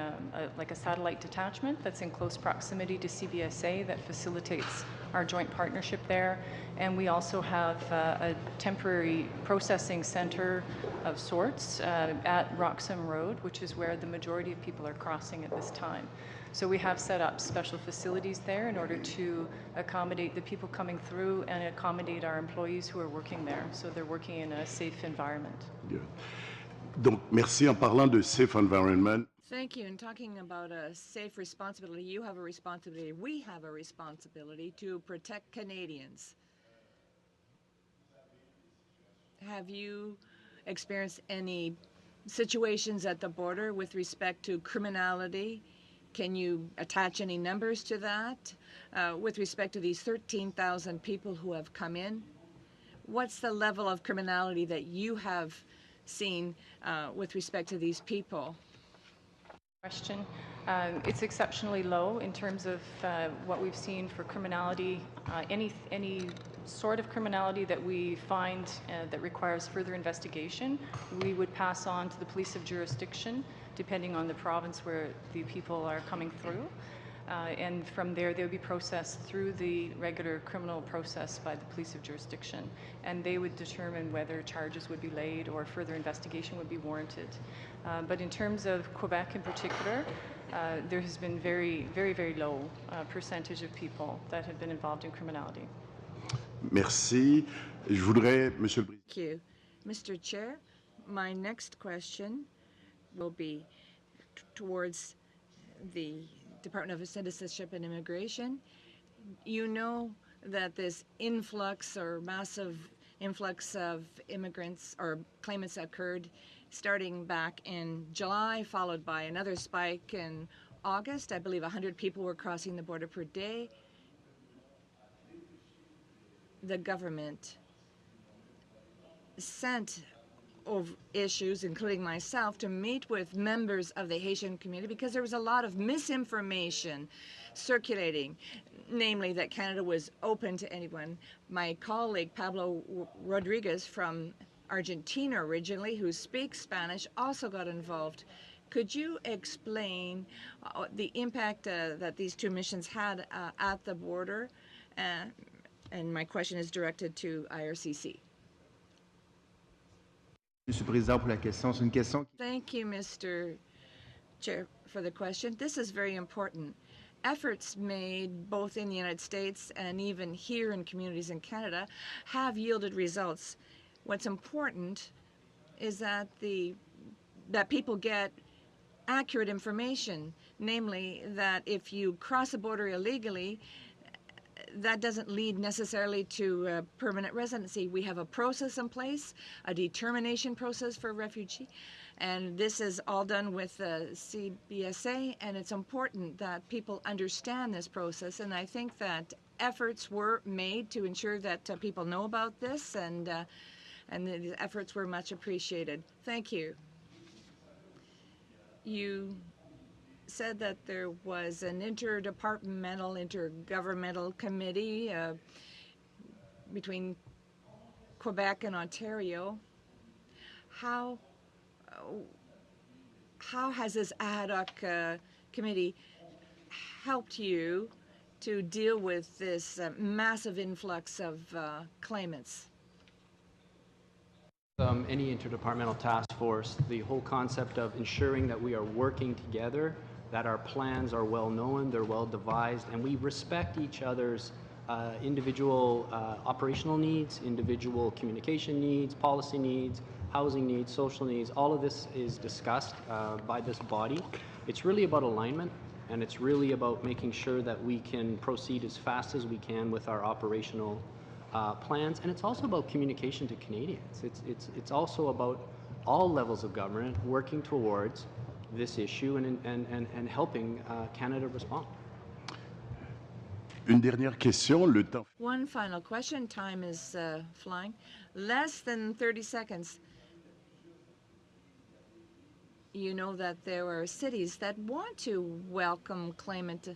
E: like a satellite detachment that's in close proximity to CBSA that facilitates our joint partnership there. And we also have a temporary processing center of sorts at Roxham Road, which is where the majority of people are crossing at this time. So we have set up special facilities there in order to accommodate the people coming through and accommodate our employees who are working there. So they're working in a safe environment.
N: Good. Donc, merci. En parlant de safe environment.
C: Thank you. In talking about a safe responsibility, you have a responsibility, we have a responsibility to protect Canadians. Have you experienced any situations at the border with respect to criminality? Can you attach any numbers to that? With respect to these 13,000 people who have come in, what's the level of criminality that you have seen with respect to these people?
E: Question. It's exceptionally low in terms of what we've seen for criminality. Any sort of criminality that we find that requires further investigation, we would pass on to the police of jurisdiction, depending on the province where the people are coming through. And from there, they'll be processed through the regular criminal process by the police of jurisdiction. And they would determine whether charges would be laid or further investigation would be warranted. But in terms of Quebec in particular, there has been very, very, very low percentage of people that have been involved in criminality.
N: Merci. Je voudrais, Monsieur le Président.
C: Thank you. Mr. Chair, my next question will be towards the Department of Citizenship and Immigration. You know that this influx or massive influx of immigrants or claimants occurred starting back in July, followed by another spike in August. I believe 100 people were crossing the border per day. The government sent of issues, including myself, to meet with members of the Haitian community because there was a lot of misinformation circulating, namely that Canada was open to anyone. My colleague Pablo Rodriguez from Argentina originally, who speaks Spanish, also got involved. Could you explain the impact that these two missions had at the border? And my question is directed to IRCC.
J: Monsieur le Président, pour la question. C'est une question.
C: Thank you, Mr. Chair, for the question. This is very important. Efforts made both in the United States and even here in communities in Canada have yielded results. What's important is that people get accurate information, namely that if you cross a border illegally, that doesn't lead necessarily to permanent residency. We have a process in place, a determination process for a refugee, and this is all done with the CBSA, and it's important that people understand this process, and I think that efforts were made to ensure that people know about this, and the efforts were much appreciated. Thank you. You said that there was an intergovernmental committee between Quebec and Ontario. How has this ad hoc committee helped you to deal with this massive influx of claimants?
G: Any interdepartmental task force, the whole concept of ensuring that we are working together, that our plans are well known, they're well devised, and we respect each other's individual operational needs, individual communication needs, policy needs, housing needs, social needs. All of this is discussed by this body. It's really about alignment, and it's really about making sure that we can proceed as fast as we can with our operational plans, and it's also about communication to Canadians. It's also about all levels of government working towards this issue and helping Canada respond.
N: Une dernière question, le temps.
C: One final question. Time is flying. Less than 30 seconds. You know that there are cities that want to welcome claimants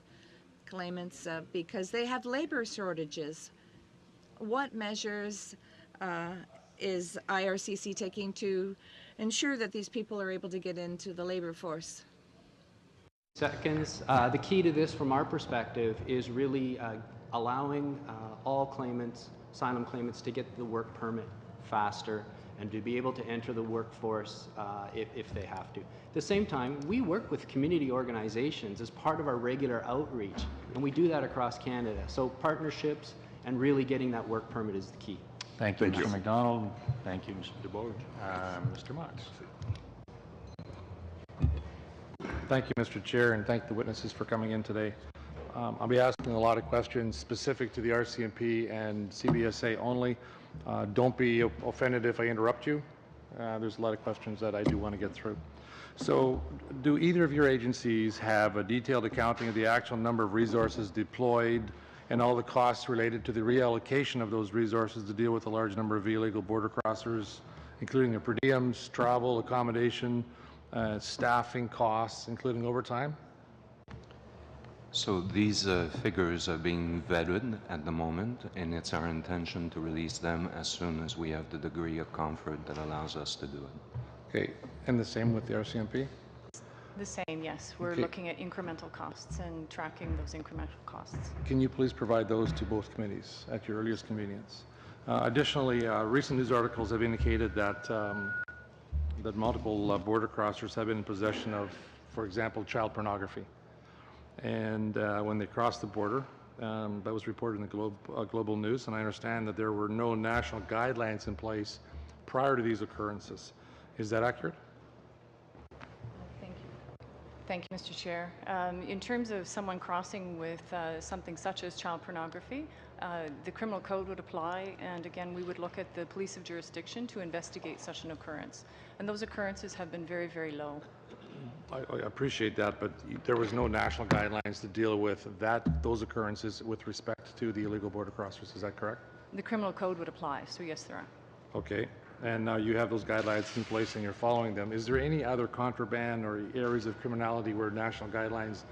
C: because they have labor shortages. What measures is IRCC taking to ensure that these people are able to get into the labor force?
G: Seconds. The key to this from our perspective is really allowing all claimants, asylum claimants, to get the work permit faster and to be able to enter the workforce if they have to. At the same time, we work with community organizations as part of our regular outreach, and we do that across Canada. So partnerships and really getting that work permit is the key.
A: Thank you, Mr. McDonald. Thank you, Mr. DeBourg. Mr. Marks.
O: Thank you, Mr. Chair, and thank the witnesses for coming in today. I'll be asking a lot of questions specific to the RCMP and CBSA only. Don't be offended if I interrupt you. There's a lot of questions that I do want to get through. So, do either of your agencies have a detailed accounting of the actual number of resources deployed and all the costs related to the reallocation of those resources to deal with a large number of illegal border crossers, including their per diems, travel, accommodation, staffing costs, including overtime?
F: So these figures are being vetted at the moment, and it's our intention to release them as soon as we have the degree of comfort that allows us to do it.
O: Okay, and the same with the RCMP?
E: The same, yes. We're looking at incremental costs and tracking those incremental costs.
O: Can you please provide those to both committees at your earliest convenience? Additionally, recent news articles have indicated that that multiple border crossers have been in possession of, for example, child pornography. And when they crossed the border, that was reported in the Global News, and I understand that there were no national guidelines in place prior to these occurrences. Is that accurate?
E: Thank you, Mr. Chair. In terms of someone crossing with something such as child pornography, the criminal code would apply, and again, we would look at the police of jurisdiction to investigate such an occurrence. And those occurrences have been very, very low.
O: I appreciate that, but there was no national guidelines to deal with those occurrences with respect to the illegal border crossers. Is that correct?
E: The criminal code would apply, so yes, there are.
O: Okay. And now you have those guidelines in place and you're following them. Is there any other contraband or areas of criminality where national guidelines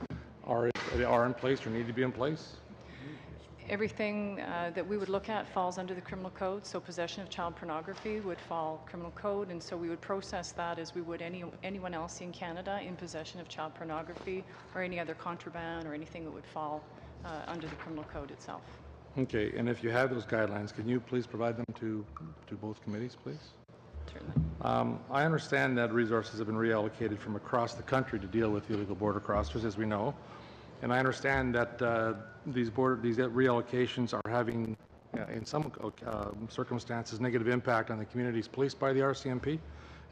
O: are in place or need to be in place?
E: Everything that we would look at falls under the criminal code, so possession of child pornography would fall criminal code, and so we would process that as we would anyone else in Canada in possession of child pornography or any other contraband or anything that would fall under the criminal code itself.
O: Okay, and if you have those guidelines, can you please provide them to both committees, please?
E: Certainly.
O: I understand that resources have been reallocated from across the country to deal with illegal border crossers, as we know. And I understand that these reallocations are having, in some circumstances, negative impact on the communities policed by the RCMP,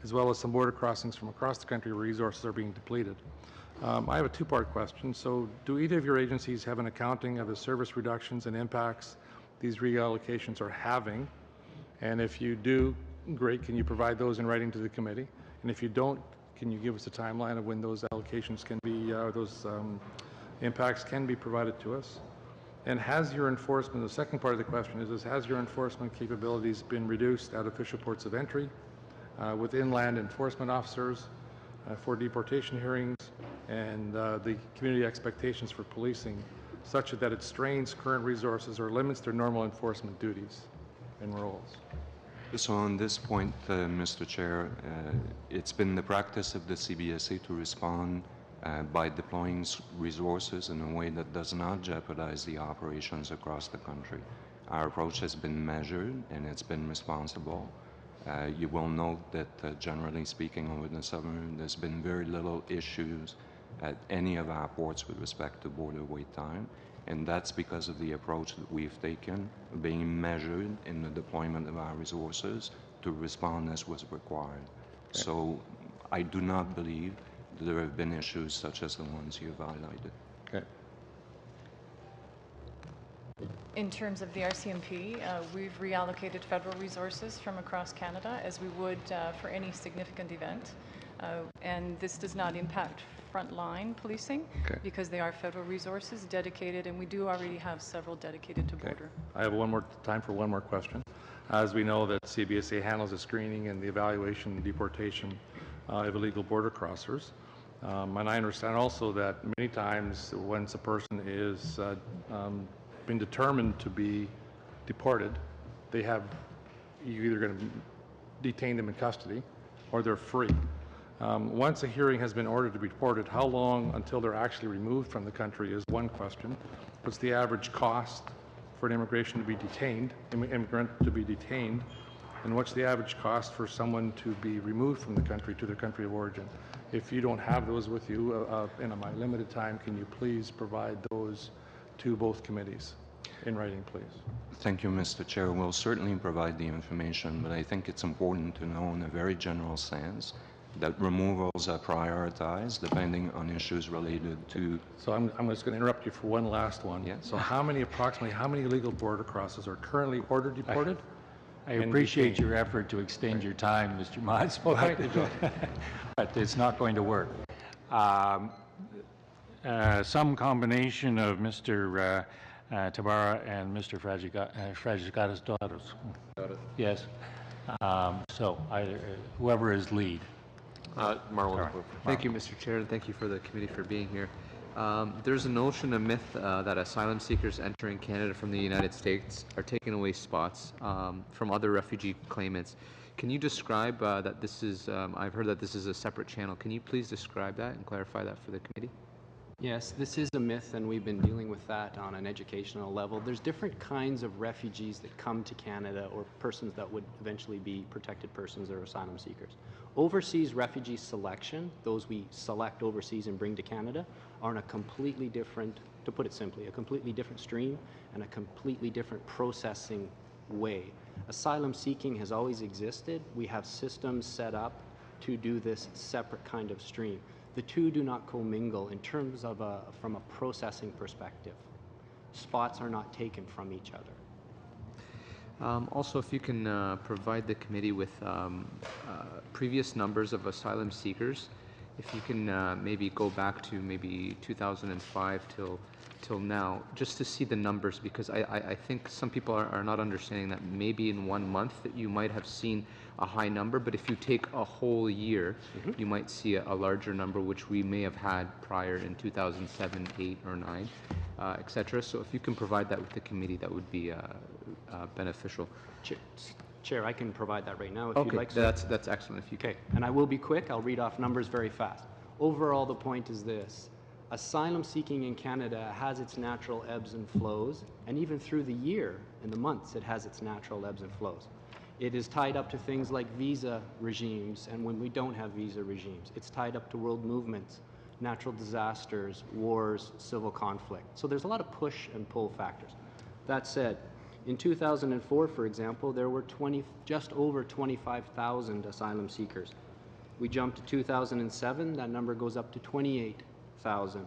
O: as well as some border crossings from across the country where resources are being depleted. I have a two-part question. So do either of your agencies have an accounting of the service reductions and impacts these reallocations are having? And if you do, great, can you provide those in writing to the committee? And if you don't, can you give us a timeline of when those allocations can be, impacts can be provided to us? And has your enforcement, the second part of the question is has your enforcement capabilities been reduced at official ports of entry with inland enforcement officers for deportation hearings and the community expectations for policing such that it strains current resources or limits their normal enforcement duties and roles?
F: So on this point, Mr. Chair, it's been the practice of the CBSA to respond by deploying resources in a way that does not jeopardize the operations across the country. Our approach has been measured and it's been responsible. You will note that generally speaking over the summer, there's been very little issues at any of our ports with respect to border wait time. And that's because of the approach that we've taken, being measured in the deployment of our resources to respond as was required. Okay. So I do not believe that there have been issues such as the ones you've highlighted.
O: Okay.
E: In terms of the RCMP, we've reallocated federal resources from across Canada as we would for any significant event. And this does not impact frontline policing because they are federal resources dedicated, and we do already have several dedicated to border.
O: I have time for one more question. As we know that CBSA handles the screening and the evaluation and deportation of illegal border crossers. And I understand also that many times once a person is been determined to be deported, you're either going to detain them in custody or they're free. Once a hearing has been ordered to be deported, how long until they're actually removed from the country is one question. What's the average cost for an immigrant to be detained, and what's the average cost for someone to be removed from the country to their country of origin? If you don't have those with you in my limited time, can you please provide those to both committees in writing, please?
F: Thank you, Mr. Chair. We'll certainly provide the information, but I think it's important to know in a very general sense that removals are prioritized depending on issues related to...
O: So I'm just going to interrupt you for one last one. Yes. So approximately how many illegal border crossers are currently ordered deported?
A: I appreciate your effort to extend your time, Mr. Motz, but it's not going to work. Some combination of Mr. Tabara and Mr. Fragicata's daughters.
P: Got it.
A: Yes. So either whoever is lead.
P: Marlon. Thank you, Mr. Chair, and thank you for the committee for being here. There's a notion, a myth, that asylum seekers entering Canada from the United States are taking away spots from other refugee claimants. Can you describe that this is, I've heard that this is a separate channel. Can you please describe that and clarify that for the committee?
G: Yes, this is a myth, and we've been dealing with that on an educational level. There's different kinds of refugees that come to Canada, or persons that would eventually be protected persons or asylum seekers. Overseas refugee selection, those we select overseas and bring to Canada, are in a completely different, to put it simply, a completely different stream and a completely different processing way. Asylum seeking has always existed. We have systems set up to do this separate kind of stream. The two do not commingle in terms of from a processing perspective. Spots are not taken from each other.
P: Also, if you can provide the committee with previous numbers of asylum seekers, if you can maybe go back to maybe 2005 till now, just to see the numbers, because I think some people are not understanding that maybe in 1 month that you might have seen a high number, but if you take a whole year, you might see a larger number, which we may have had prior in 2007, 8, or 9, etc. So if you can provide that with the committee, that would be beneficial.
G: Chair, I can provide that right now if
P: you'd
G: like.
P: That's excellent. If you can.
G: Okay, and I will be quick. I'll read off numbers very fast. Overall, the point is this. Asylum seeking in Canada has its natural ebbs and flows, and even through the year, in the months, it has its natural ebbs and flows. It is tied up to things like visa regimes, and when we don't have visa regimes. It's tied up to world movements, natural disasters, wars, civil conflict. So there's a lot of push and pull factors. That said, in 2004, for example, there were just over 25,000 asylum seekers. We jumped to 2007, that number goes up to 28,000.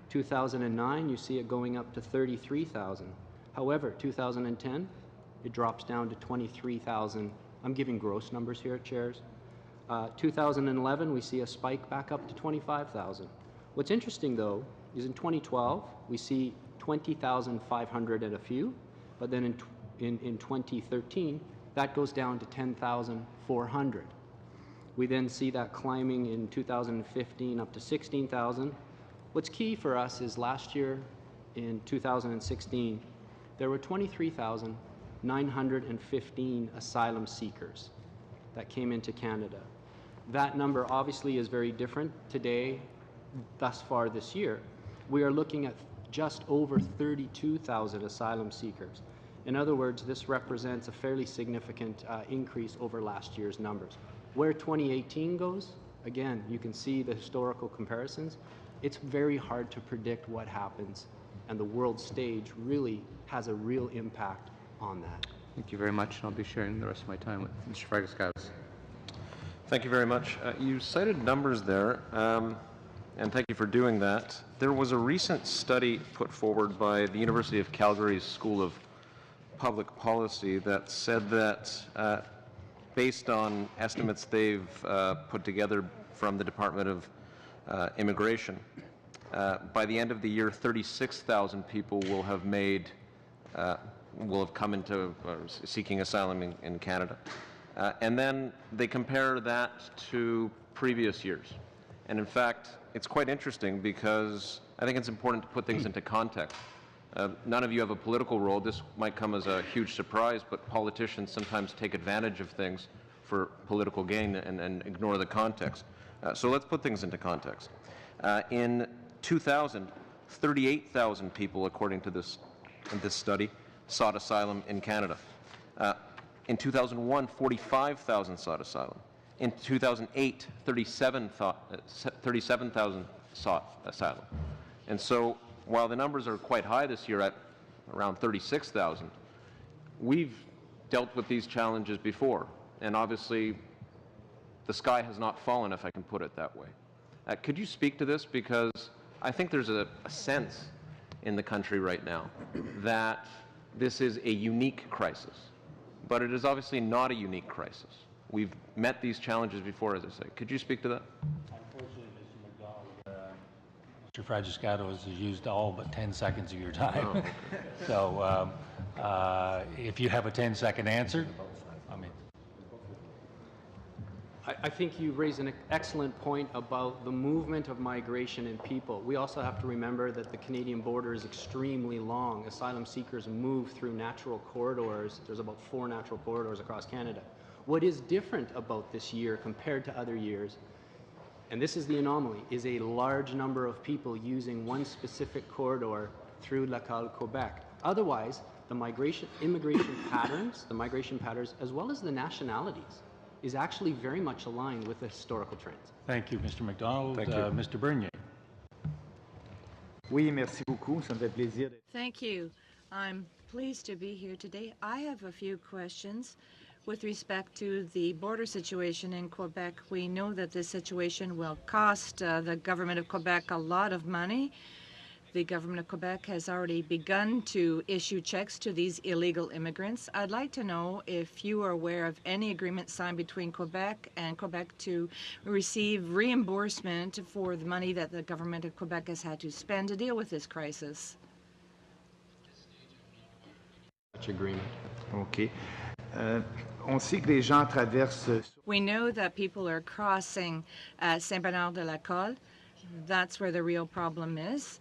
G: 2009, you see it going up to 33,000. However, 2010, it drops down to 23,000. I'm giving gross numbers here, chairs. 2011, we see a spike back up to 25,000. What's interesting, though, is in 2012, we see 20,500 and a few, but then in 2013, that goes down to 10,400. We then see that climbing in 2015 up to 16,000. What's key for us is last year, in 2016, there were 23,000 915 asylum seekers that came into Canada. That number obviously is very different today, thus far this year. We are looking at just over 32,000 asylum seekers. In other words, this represents a fairly significant increase over last year's numbers. Where 2018 goes, again, you can see the historical comparisons. It's very hard to predict what happens, and the world stage really has a real impact on that.
P: Thank you very much, and I'll be sharing the rest of my time with Mr. Fragaskatos.
Q: Thank you very much. You cited numbers there, and thank you for doing that. There was a recent study put forward by the University of Calgary's School of Public Policy that said that based on estimates they've put together from the Department of Immigration, by the end of the year, 36,000 people will have come into seeking asylum in Canada. And then they compare that to previous years. And in fact, it's quite interesting because I think it's important to put things into context. None of you have a political role. This might come as a huge surprise, but politicians sometimes take advantage of things for political gain and ignore the context. So let's put things into context. In 2000, 38,000 people, according to this study, sought asylum in Canada. In 2001, 45,000 sought asylum. In 2008, 37,000 sought asylum. And so while the numbers are quite high this year at around 36,000, we've dealt with these challenges before. And obviously, the sky has not fallen, if I can put it that way. Could you speak to this? Because I think there's a sense in the country right now that this is a unique crisis. But it is obviously not a unique crisis. We've met these challenges before, as I say. Could you speak to that?
A: Unfortunately, Mr. McDonald, Mr. Fragaskatos has used all but 10 seconds of your time.
Q: Oh, okay.
A: So if you have a 10-second answer,
G: I think you raise an excellent point about the movement of migration and people. We also have to remember that the Canadian border is extremely long. Asylum seekers move through natural corridors. There's about 4 natural corridors across Canada. What is different about this year compared to other years, and this is the anomaly, is a large number of people using one specific corridor through Laval, Quebec. Otherwise, the immigration patterns, as well as the nationalities, is actually very much aligned with the historical trends.
A: Thank you, Mr. McDonald.
Q: Thank you.
A: Mr. Bernier.
R: Oui, merci beaucoup. Ça me fait plaisir.
C: Thank you. I'm pleased to be here today. I have a few questions with respect to the border situation in Quebec. We know that this situation will cost the government of Quebec a lot of money. The government of Quebec has already begun to issue checks to these illegal immigrants. I'd like to know if you are aware of any agreement signed between Quebec and Quebec to receive reimbursement for the money that the government of Quebec has had to spend to deal with this crisis.
G: Such agreement.
R: OK. On sait que les gens traversent.
C: We know that people are crossing Saint-Bernard-de-la-Colle. That's where the real problem is.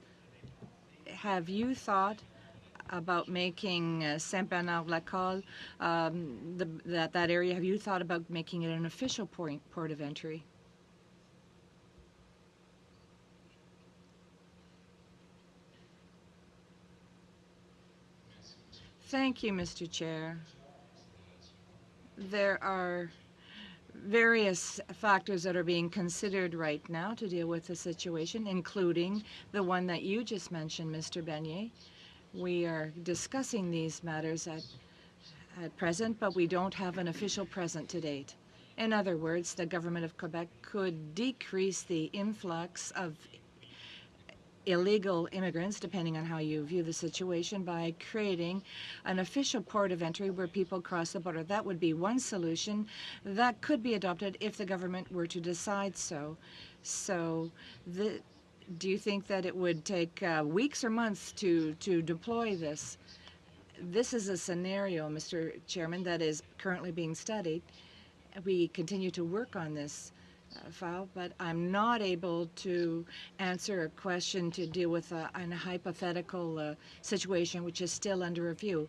C: Have you thought about making Saint-Bernard-de-la-Colle, that area, have you thought about making it an official port of entry? Thank you, Mr. Chair. There are various factors that are being considered right now to deal with the situation, including the one that you just mentioned, Mr. Bernier. We are discussing these matters at present, but we don't have an official present to date. In other words, the government of Quebec could decrease the influx of illegal immigrants, depending on how you view the situation, by creating an official port of entry where people cross the border. That would be one solution that could be adopted if the government were to decide so. So do you think that it would take weeks or months to deploy this? This is a scenario, Mr. Chairman, that is currently being studied. We continue to work on this file, but I'm not able to answer a question to deal with a hypothetical situation which is still under review.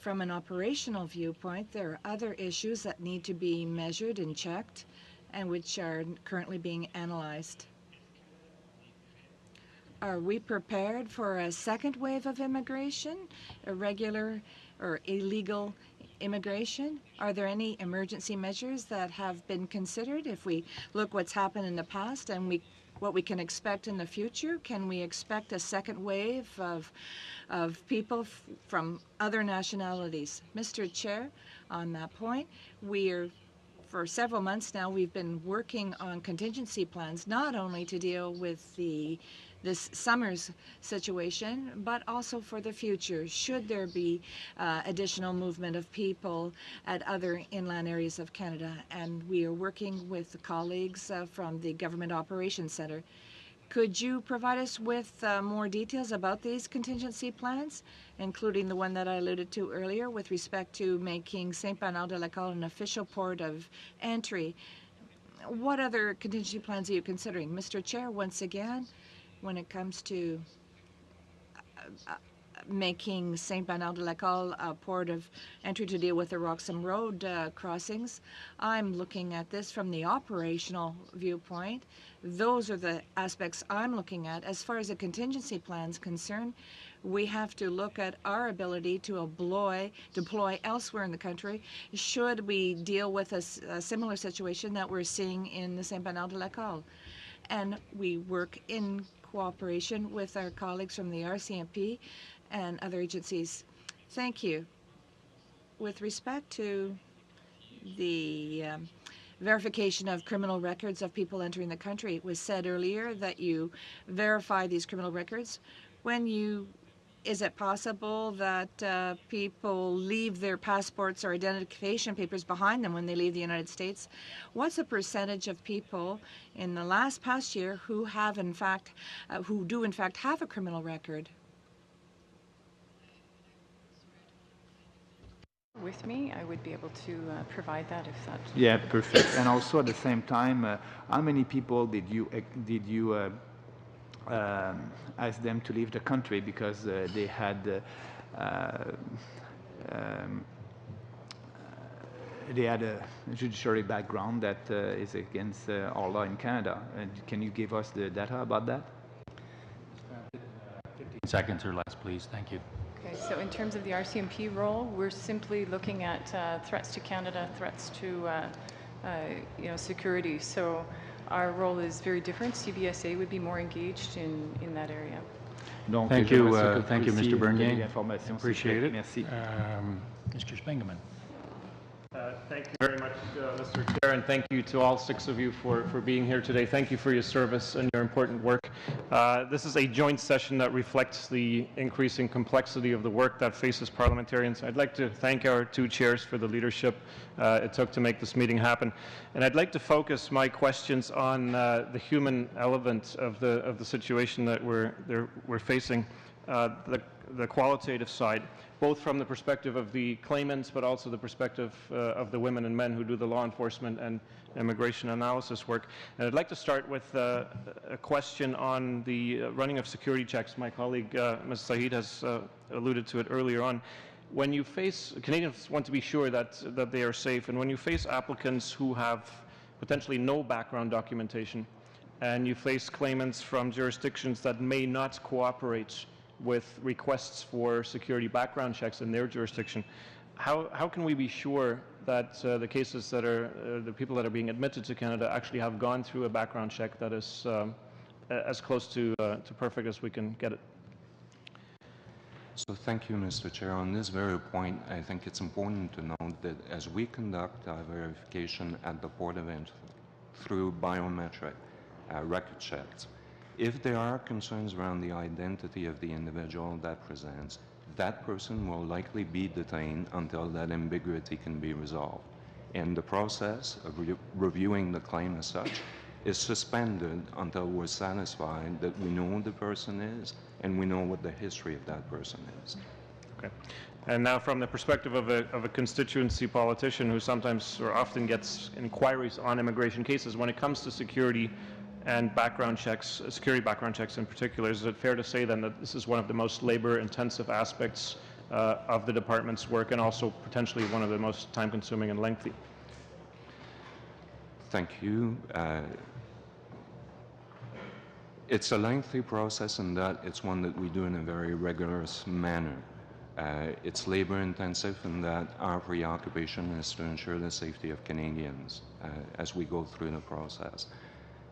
C: From an operational viewpoint, there are other issues that need to be measured and checked and which are currently being analyzed. Are we prepared for a second wave of immigration, irregular or illegal immigration? Are there any emergency measures that have been considered? If we look what's happened in the past and what we can expect in the future, can we expect a second wave of people from other nationalities? Mr. Chair, on that point, for several months now, we've been working on contingency plans, not only to deal with this summer's situation, but also for the future, should there be additional movement of people at other inland areas of Canada. And we are working with the colleagues from the Government Operations Centre. Could you provide us with more details about these contingency plans, including the one that I alluded to earlier with respect to making Saint-Bernard-de-la-Colle an official port of entry? What other contingency plans are you considering? Mr. Chair, once again, when it comes to making Saint-Bernard-de-la-Colle a port of entry to deal with the Roxham Road crossings, I'm looking at this from the operational viewpoint. Those are the aspects I'm looking at. As far as the contingency plan's concerned, we have to look at our ability to deploy elsewhere in the country should we deal with a similar situation that we're seeing in the Saint-Bernard-de-la-Colle. And we work in cooperation with our colleagues from the RCMP and other agencies. Thank you. With respect to the verification of criminal records of people entering the country, it was said earlier that you verify these criminal records. Is it possible that people leave their passports or identification papers behind them when they leave the United States? What's the percentage of people in the past year who do in fact have a criminal record?
E: With me, I would be able to provide that if that.
R: Yeah, perfect. And also at the same time, how many people did you ask them to leave the country because they had a judiciary background that is against our law in Canada? And can you give us the data about that?
A: 15 seconds or less, please. Thank you.
E: Okay, so in terms of the RCMP role, we're simply looking at threats to Canada, threats to security. So our role is very different. CBSA would be more engaged in that area.
A: Thank you, Mr. Bernier. Appreciate it.
R: Merci.
A: Mr. Spengeman.
S: Thank you very much, Mr. Chair, and thank you to all 6 of you for being here today. Thank you for your service and your important work. This is a joint session that reflects the increasing complexity of the work that faces parliamentarians. I'd like to thank our 2 chairs for the leadership it took to make this meeting happen. And I'd like to focus my questions on the human element of the situation that we're facing, the qualitative side, both from the perspective of the claimants, but also the perspective of the women and men who do the law enforcement and immigration analysis work. And I'd like to start with a question on the running of security checks. My colleague, Ms. Saeed, has alluded to it earlier on. When you face, Canadians want to be sure that they are safe, and when you face applicants who have potentially no background documentation, and you face claimants from jurisdictions that may not cooperate with requests for security background checks in their jurisdiction, how can we be sure that the cases that are, the people that are being admitted to Canada actually have gone through a background check that is as close to perfect as we can get it?
F: So thank you, Mr. Chair. On this very point, I think it's important to note that as we conduct our verification at the port of entry through biometric record checks, if there are concerns around the identity of the individual that presents, that person will likely be detained until that ambiguity can be resolved. And the process of reviewing the claim as such is suspended until we're satisfied that we know who the person is and we know what the history of that person is.
S: Okay. And now from the perspective of a constituency politician who sometimes or often gets inquiries on immigration cases, when it comes to security and background checks, security background checks in particular, is it fair to say then that this is one of the most labor-intensive aspects of the department's work, and also potentially one of the most time-consuming and lengthy.
F: Thank you. It's a lengthy process in that it's one that we do in a very rigorous manner. It's labor-intensive in that our preoccupation is to ensure the safety of Canadians as we go through the process.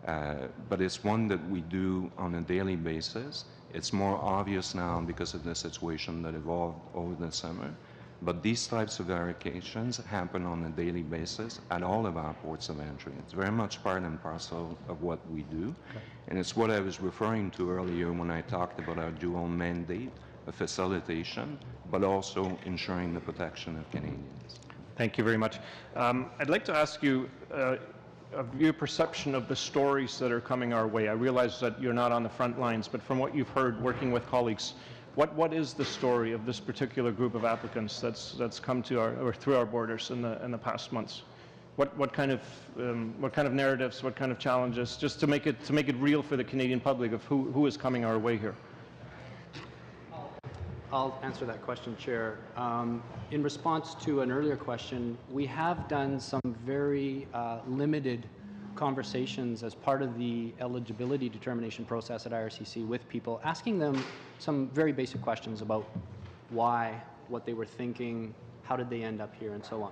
F: But it's one that we do on a daily basis. It's more obvious now because of the situation that evolved over the summer. But these types of verifications happen on a daily basis at all of our ports of entry. It's very much part and parcel of what we do. Okay. And it's what I was referring to earlier when I talked about our dual mandate of facilitation, but also ensuring the protection of Canadians.
S: Thank you very much. I'd like to ask you of your perception of the stories that are coming our way. I realize that you're not on the front lines, but from what you've heard working with colleagues, what is the story of this particular group of applicants that's come to or through our borders in the past months? What kind of narratives, what kind of challenges, just to make it real for the Canadian public of who is coming our way here?
G: I'll answer that question, Chair. In response to an earlier question, we have done some very limited conversations as part of the eligibility determination process at IRCC with people, asking them some very basic questions about why, what they were thinking, how did they end up here, and so on.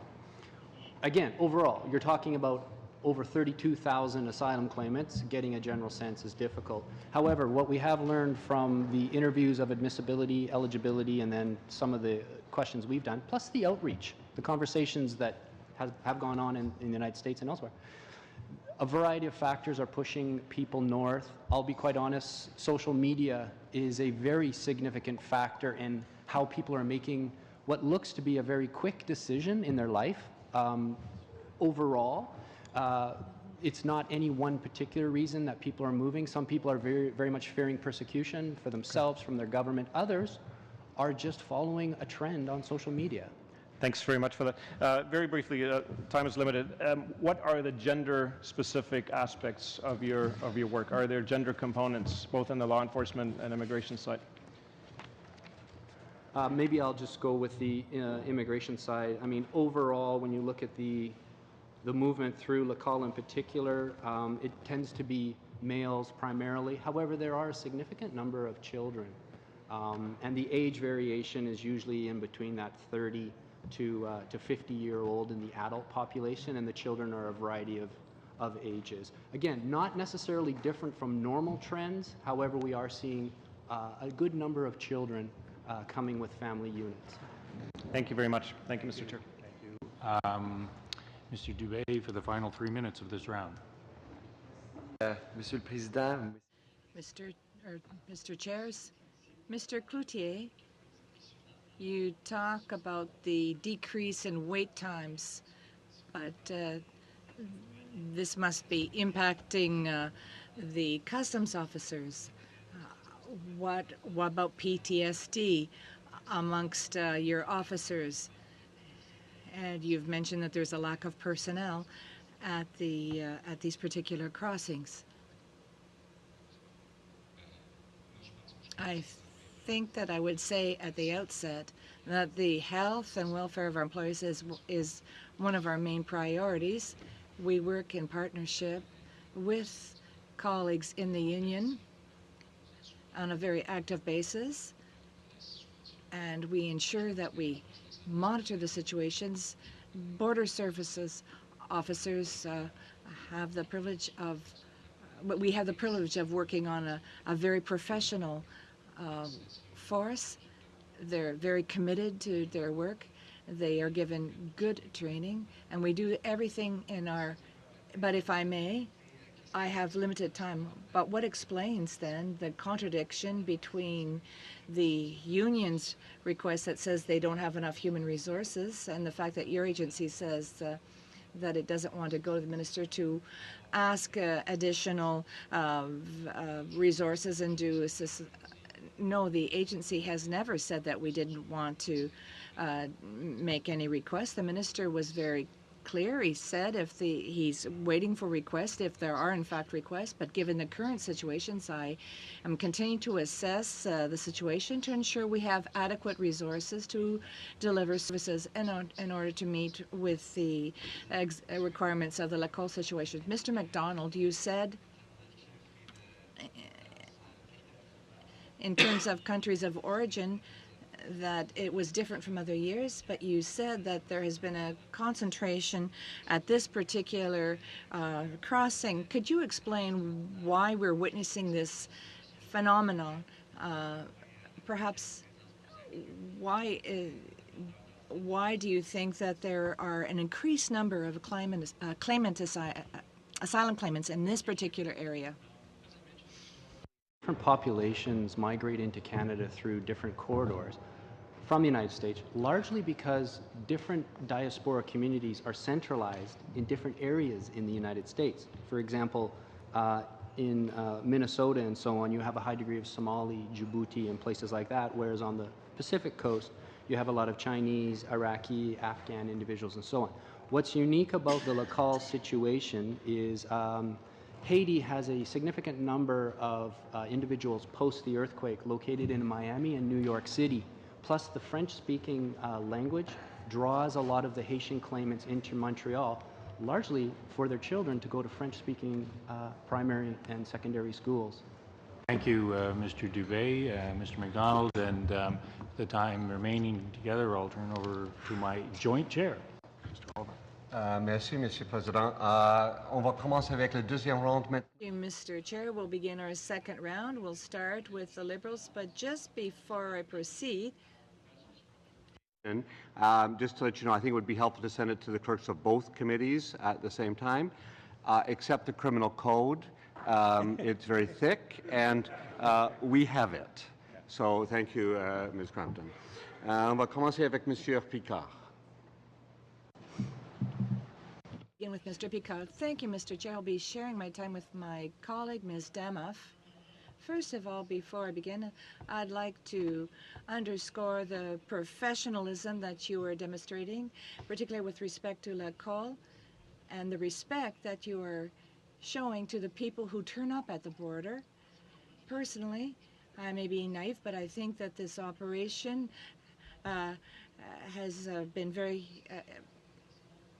G: Again, overall, you're talking about over 32,000 asylum claimants. Getting a general sense is difficult. However, what we have learned from the interviews of admissibility, eligibility, and then some of the questions we've done, plus the outreach, the conversations that have gone on in the United States and elsewhere, a variety of factors are pushing people north. I'll be quite honest, social media is a very significant factor in how people are making what looks to be a very quick decision in their life. Overall, it's not any one particular reason that people are moving. Some people are very, very much fearing persecution for themselves, from their government. Others are just following a trend on social media.
S: Thanks very much for that. Very briefly, time is limited. What are the gender-specific aspects of your work? Are there gender components, both in the law enforcement and immigration side?
G: Maybe I'll just go with the immigration side. I mean, overall, when you look at the movement through Lacal in particular, it tends to be males primarily. However, there are a significant number of children. And the age variation is usually in between that 30 to 50-year-old in the adult population, and the children are a variety of ages. Again, not necessarily different from normal trends. However, we are seeing a good number of children coming with family units.
S: Thank you very much. Thank you, Mr. Chair.
A: Thank you. Mr. Dubé for the final 3 minutes of this round.
T: Monsieur le Président.
C: Mr. Chairs, Mr. Cloutier, you talk about the decrease in wait times, but this must be impacting the customs officers. What about PTSD amongst your officers? And you've mentioned that there's a lack of personnel at these particular crossings. I think that I would say at the outset that the health and welfare of our employees is one of our main priorities. We work in partnership with colleagues in the union on a very active basis, and we ensure that we monitor the situations. Border services officers have the privilege of, we have the privilege of working on a very professional force. They're very committed to their work. They are given good training, and we do everything in our, but if I may, I have limited time, but what explains then the contradiction between the union's request that says they don't have enough human resources and the fact that your agency says that it doesn't want to go to the minister to ask additional resources and do assist? No, the agency has never said that we didn't want to make any requests. The minister was very clear. He said he's waiting for requests, if there are in fact requests, but given the current situations, I am continuing to assess the situation to ensure we have adequate resources to deliver services in order to meet with the requirements of the local situation. Mr. MacDonald, you said in terms of countries of origin that it was different from other years, but you said that there has been a concentration at this particular crossing. Could you explain why we're witnessing this phenomenon? Perhaps why do you think that there are an increased number of asylum claimants in this particular area?
G: Different populations migrate into Canada through different corridors from the United States, largely because different diaspora communities are centralized in different areas in the United States. For example, in Minnesota and so on, you have a high degree of Somali, Djibouti, and places like that, whereas on the Pacific coast, you have a lot of Chinese, Iraqi, Afghan individuals, and so on. What's unique about the local situation is Haiti has a significant number of individuals post the earthquake located in Miami and New York City. Plus, the French-speaking language draws a lot of the Haitian claimants into Montreal, largely for their children to go to French-speaking primary and secondary schools.
A: Thank you, Mr. Dubé, Mr. MacDonald, and the time remaining together, I'll turn over to my joint chair, Mr. Colbert.
B: Merci, Monsieur le Président. On va commencer avec le deuxième round maintenant.
C: Mr. Chair, we'll begin our second round. We'll start with the Liberals, but just before I proceed,
B: just to let you know, I think it would be helpful to send it to the clerks of both committees at the same time, except the criminal code. It's very thick, and we have it. So thank you, Ms. Crampton. On va commencer avec Monsieur Picard.
C: begin with Mr. Picard. Thank you, Mr. Chair. I'll be sharing my time with my colleague, Ms. Damoff. First of all, before I begin, I'd like to underscore the professionalism that you are demonstrating, particularly with respect to La Colle, and the respect that you are showing to the people who turn up at the border. Personally, I may be naive, but I think that this operation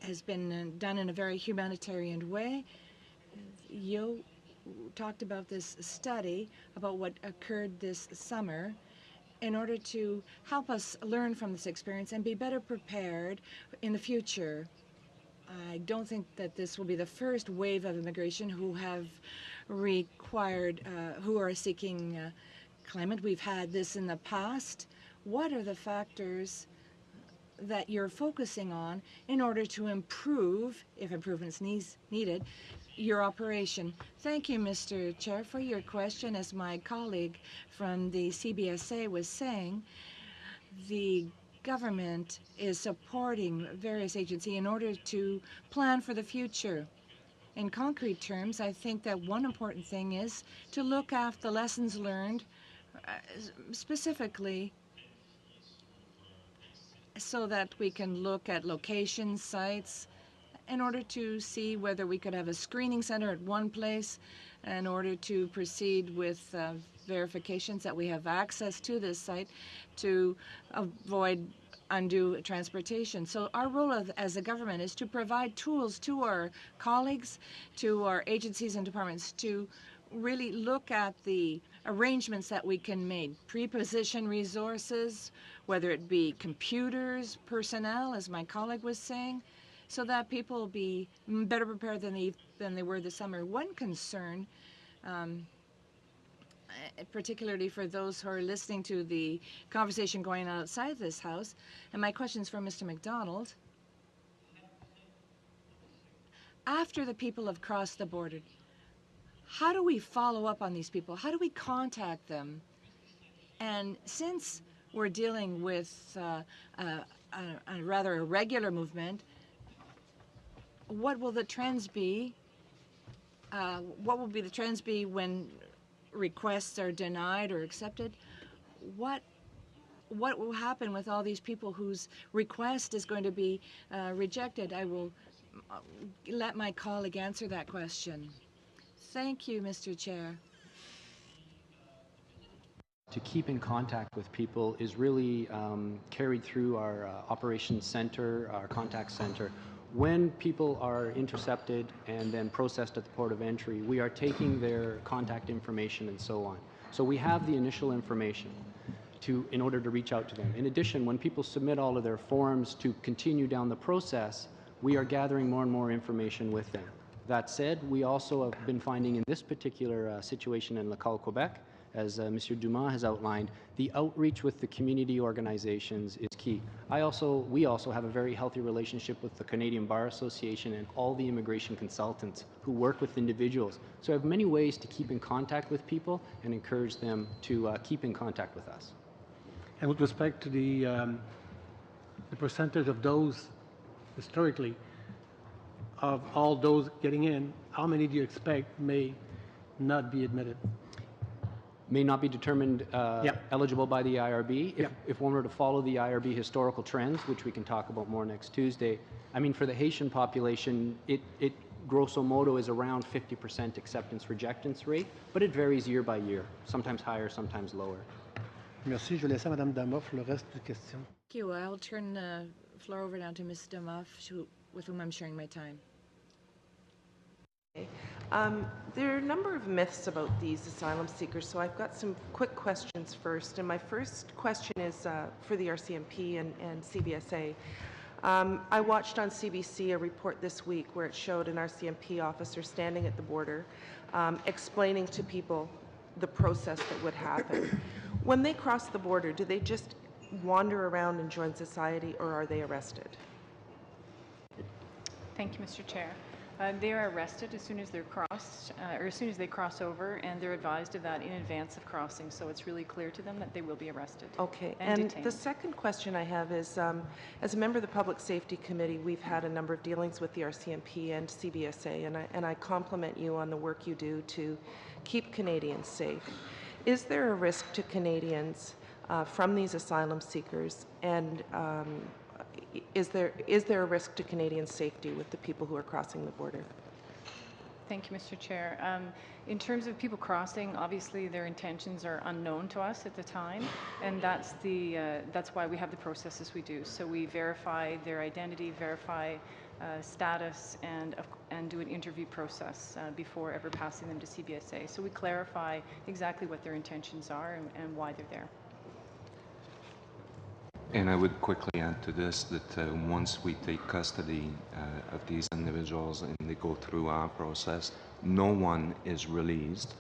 C: has been done in a very humanitarian way. You talked about this study about what occurred this summer in order to help us learn from this experience and be better prepared in the future. I don't think that this will be the first wave of immigration who have required, who are seeking climate. We've had this in the past. What are the factors that you're focusing on in order to improve, if improvements needed, your operation? Thank you, Mr. Chair, for your question. As my colleague from the CBSA was saying, the government is supporting various agencies in order to plan for the future. In concrete terms, I think that one important thing is to look at the lessons learned, specifically so that we can look at location sites in order to see whether we could have a screening center at one place in order to proceed with verifications that we have access to this site to avoid undue transportation. So our role as a government is to provide tools to our colleagues, to our agencies and departments to really look at the arrangements that we can make, pre-position resources, whether it be computers, personnel, as my colleague was saying, so that people will be better prepared than they were this summer. One concern, particularly for those who are listening to the conversation going on outside this House, and my question is for Mr. MacDonald. After the people have crossed the border, how do we follow up on these people? How do we contact them? And since we're dealing with a rather irregular movement, what will the trends be? What will be the trends be when requests are denied or accepted? What will happen with all these people whose request is going to be rejected? I will let my colleague answer that question. Thank you, Mr. Chair.
G: To keep in contact with people is really carried through our operations center, our contact center. When people are intercepted and then processed at the port of entry, we are taking their contact information and so on. So we have the initial information in order to reach out to them. In addition, when people submit all of their forms to continue down the process, we are gathering more and more information with them. That said, we also have been finding in this particular situation in Lacal, Quebec, as Mr. Dumas has outlined, the outreach with the community organizations is key. We also have a very healthy relationship with the Canadian Bar Association and all the immigration consultants who work with individuals. So I have many ways to keep in contact with people and encourage them to keep in contact with us.
U: And with respect to the percentage of those, historically, of all those getting in, how many do you expect may not be admitted?
G: May not be determined eligible by the IRB. If one were to follow the IRB historical trends, which we can talk about more next Tuesday, I mean, for the Haitian population, it grosso modo is around 50% acceptance rejectance rate, but it varies year by year, sometimes higher, sometimes lower.
U: Merci. Je vais laisser à Mme Damoff le reste des questions.
C: Thank you. I'll turn the floor over now to Ms. Damoff, with whom I'm sharing my time.
V: There are a number of myths about these asylum seekers, so I've got some quick questions first. And my first question is for the RCMP and CBSA. I watched on CBC a report this week where it showed an RCMP officer standing at the border explaining to people the process that would happen. When they cross the border, do they just wander around and join society, or are they arrested?
E: Thank you, Mr. Chair. They are arrested as soon as they're crossed, or as soon as they cross over, and they're advised of that in advance of crossing, so it's really clear to them that they will be arrested.
V: Okay,
E: and
V: and
E: detained.
V: the second question I have is, as a member of the Public Safety Committee, we've had a number of dealings with the RCMP and CBSA, and I compliment you on the work you do to keep Canadians safe. Is there a risk to Canadians from these asylum seekers, and is there a risk to Canadian safety with the people who are crossing the border?
E: Thank you, Mr. Chair. In terms of people crossing, obviously their intentions are unknown to us at the time, and that's why we have the processes we do. So we verify their identity, verify status, and do an interview process before ever passing them to CBSA. So we clarify exactly what their intentions are and why they're there.
F: And I would quickly add to this that once we take custody of these individuals and they go through our process, no one is released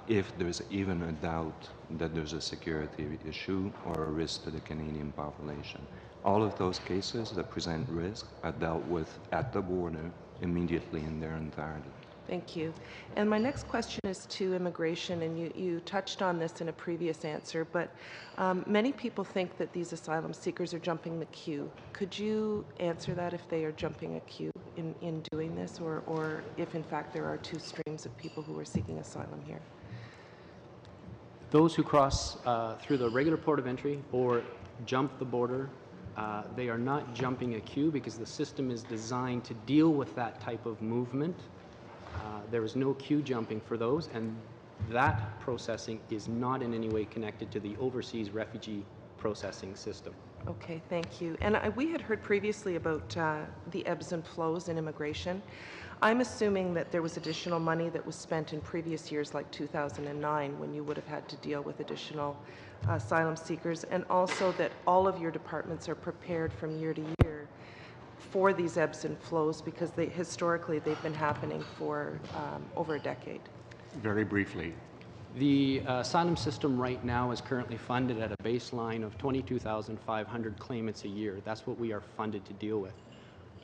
F: if there's even a doubt that there's a security issue or a risk to the Canadian population. All of those cases that present risk are dealt with at the border immediately in their entirety.
V: Thank you. And my next question is to immigration, and you touched on this in a previous answer, but many people think that these asylum seekers are jumping the queue. Could you answer that, if they are jumping a queue in doing this, or if in fact there are two streams of people who are seeking asylum here?
G: Those who cross through the regular port of entry or jump the border, they are not jumping a queue because the system is designed to deal with that type of movement. There is no queue jumping for those, and that processing is not in any way connected to the overseas refugee processing system.
V: Okay, thank you. And we had heard previously about the ebbs and flows in immigration. I'm assuming that there was additional money that was spent in previous years, like 2009, when you would have had to deal with additional asylum seekers, and also that all of your departments are prepared from year to year for these ebbs and flows, because historically they've been happening for over a decade.
B: Very briefly.
G: The asylum system right now is currently funded at a baseline of 22,500 claimants a year. That's what we are funded to deal with.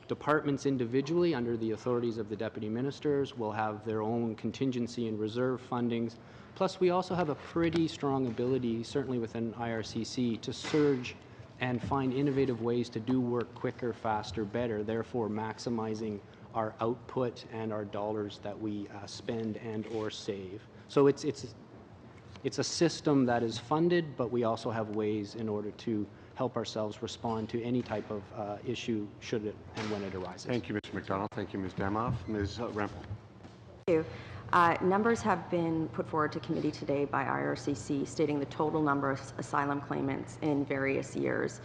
G: Departments individually, under the authorities of the deputy ministers, will have their own contingency and reserve fundings. Plus, we also have a pretty strong ability, certainly within IRCC, to surge and find innovative ways to do work quicker, faster, better, therefore maximizing our output and our dollars that we spend and or save. So it's a system that is funded, but we also have ways in order to help ourselves respond to any type of issue should it and when it arises.
B: Thank you, Mr. McDonald. Thank you, Ms. Damoff. Ms. Rempel.
K: Thank you. Numbers have been put forward to committee today by IRCC stating the total number of asylum claimants in various years.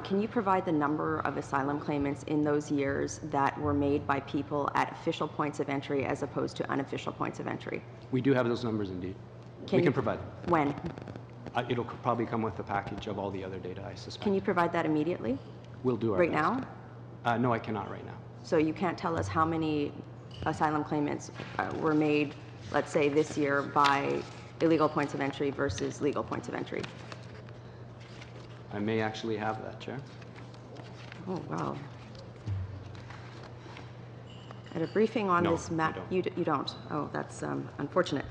K: Can you provide the number of asylum claimants in those years that were made by people at official points of entry as opposed to unofficial points of entry?
G: We do have those numbers indeed. We can provide them.
K: When?
G: It'll probably come with a package of all the other data, I suspect.
K: Can you provide that immediately?
G: We'll do our
K: Right
G: best.
K: now?
G: No, I cannot right now.
K: So you can't tell us how many asylum claimants were made, let's say, this year by illegal points of entry versus legal points of entry?
G: I may actually have that, Chair.
K: Oh, wow. At a briefing on
G: No,
K: this map,
G: I
K: you don't. Oh, that's unfortunate.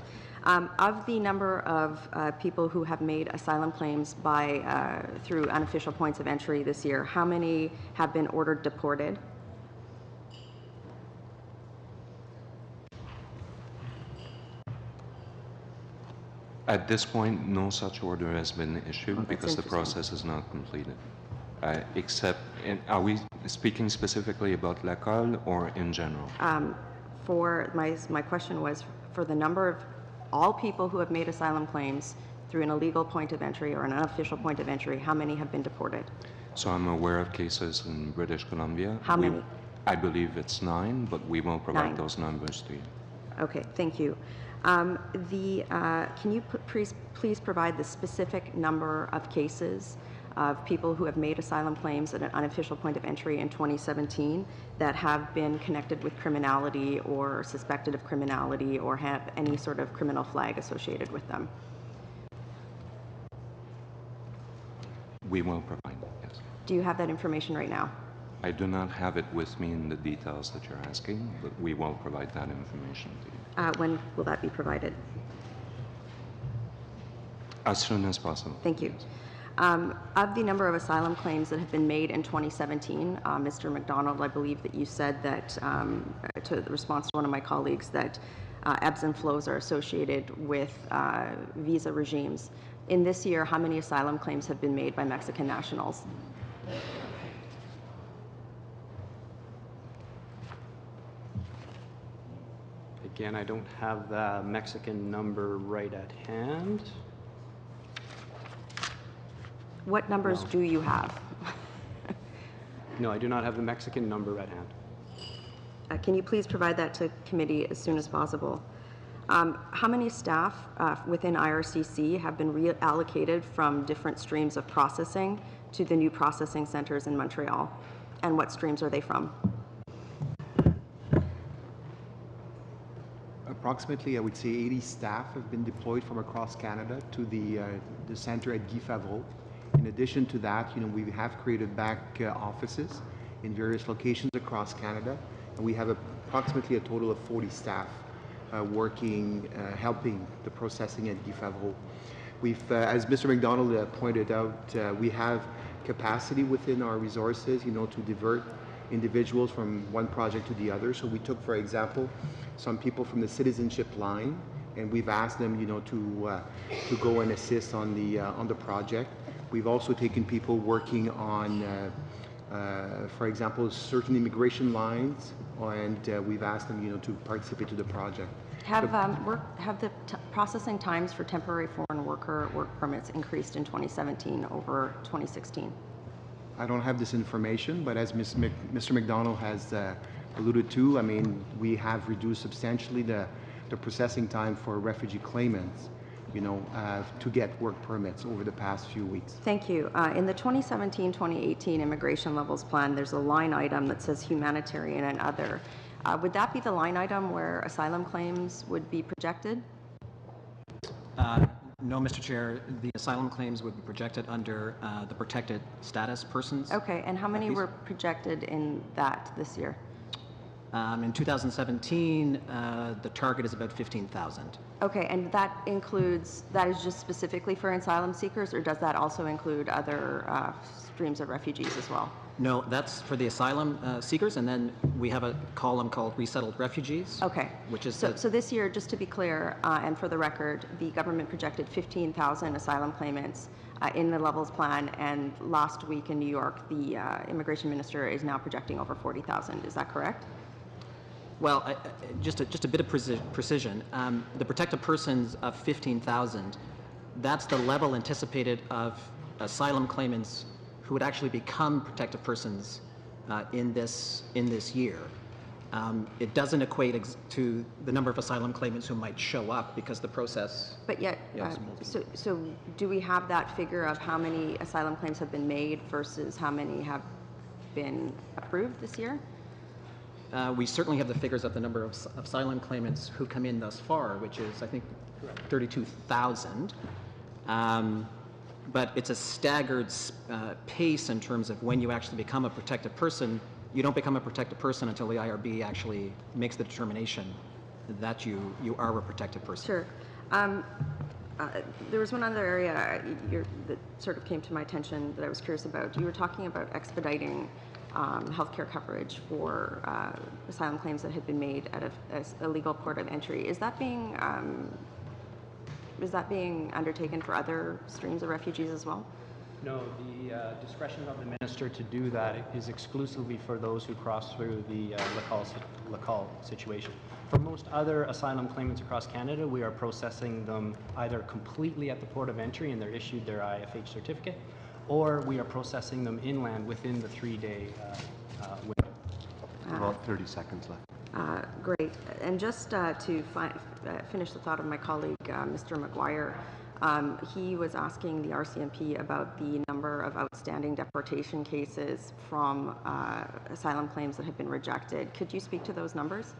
K: Of the number of people who have made asylum claims by through unofficial points of entry this year, how many have been ordered deported?
F: At this point, no such order has been issued
K: Oh,
F: because the process is not completed. Are we speaking specifically about L'École or in general?
K: For my question was for the number of all people who have made asylum claims through an illegal point of entry or an unofficial point of entry, how many have been deported?
F: So I'm aware of cases in British Columbia.
K: How many?
F: I believe it's 9, but we will provide
K: 9.
F: those numbers to you.
K: Okay, thank you. Can you please provide the specific number of cases of people who have made asylum claims at an unofficial point of entry in 2017 that have been connected with criminality or suspected of criminality or have any sort of criminal flag associated with them?
F: We will provide that, yes.
K: Do you have that information right now?
F: I do not have it with me in the details that you're asking, but we will provide that information to you.
K: When will that be provided?
F: As soon as possible.
K: Thank you. Of the number of asylum claims that have been made in 2017, Mr. McDonald, I believe that you said that, to the response to one of my colleagues, that ebbs and flows are associated with visa regimes. In this year, how many asylum claims have been made by Mexican nationals?
G: Again, I don't have the Mexican number right at hand.
K: What numbers do you have?
G: No, I do not have the Mexican number at hand.
K: Can you please provide that to committee as soon as possible? How many staff within IRCC have been reallocated from different streams of processing to the new processing centers in Montreal? And what streams are they from?
J: Approximately, I would say 80 staff have been deployed from across Canada to the center at Guy Favreau. In addition to that, we have created back offices in various locations across Canada, and we have approximately a total of 40 staff working, helping the processing at Guy Favreau. We've, as Mr. McDonald pointed out, we have capacity within our resources, to divert individuals from one project to the other. So we took, for example, some people from the citizenship line, and we've asked them, to go and assist on the project. We've also taken people working on, for example, certain immigration lines, and we've asked them, to participate to the project.
K: Have the processing times for temporary foreign worker work permits increased in 2017 over 2016?
J: I don't have this information, but as Mr. McDonald has alluded to, we have reduced substantially the processing time for refugee claimants, to get work permits over the past few weeks.
K: Thank you. In the 2017-2018 immigration levels plan, there's a line item that says humanitarian and other. Would that be the line item where asylum claims would be projected?
D: No, Mr. Chair. The asylum claims would be projected under the protected status persons.
K: Okay, and how many were projected in that this year?
D: In 2017, the target is about 15,000.
K: Okay, and that is just specifically for asylum seekers, or does that also include other streams of refugees as well?
D: No, that's for the asylum seekers, and then we have a column called resettled refugees.
K: Okay.
D: Which is
K: so this year, just to be clear, and for the record, the government projected 15,000 asylum claimants in the levels plan, and last week in New York, the immigration minister is now projecting over 40,000. Is that correct?
D: Well, just a bit of precision. The protected persons of 15,000, that's the level anticipated of asylum claimants who would actually become protected persons in this year. It doesn't equate to the number of asylum claimants who might show up because the process.
K: But yet, so do we have that figure of how many asylum claims have been made versus how many have been approved this year?
D: We certainly have the figures of the number of asylum claimants who come in thus far, which is, I think, 32,000. But it's a staggered pace in terms of when you actually become a protected person. You don't become a protected person until the IRB actually makes the determination that you are a protected person.
K: Sure. There was one other area that sort of came to my attention that I was curious about. You were talking about expediting healthcare coverage for asylum claims that had been made at a legal port of entry. Is that being undertaken for other streams of refugees as well?
G: No, the discretion of the minister to do that is exclusively for those who cross through the Lacal situation. For most other asylum claimants across Canada, we are processing them either completely at the port of entry and they're issued their IFH certificate, or we are processing them inland within the 3-day window.
B: About 30 seconds left.
K: Great. And just to finish the thought of my colleague, Mr. McGuire, he was asking the RCMP about the number of outstanding deportation cases from asylum claims that have been rejected. Could you speak to those numbers?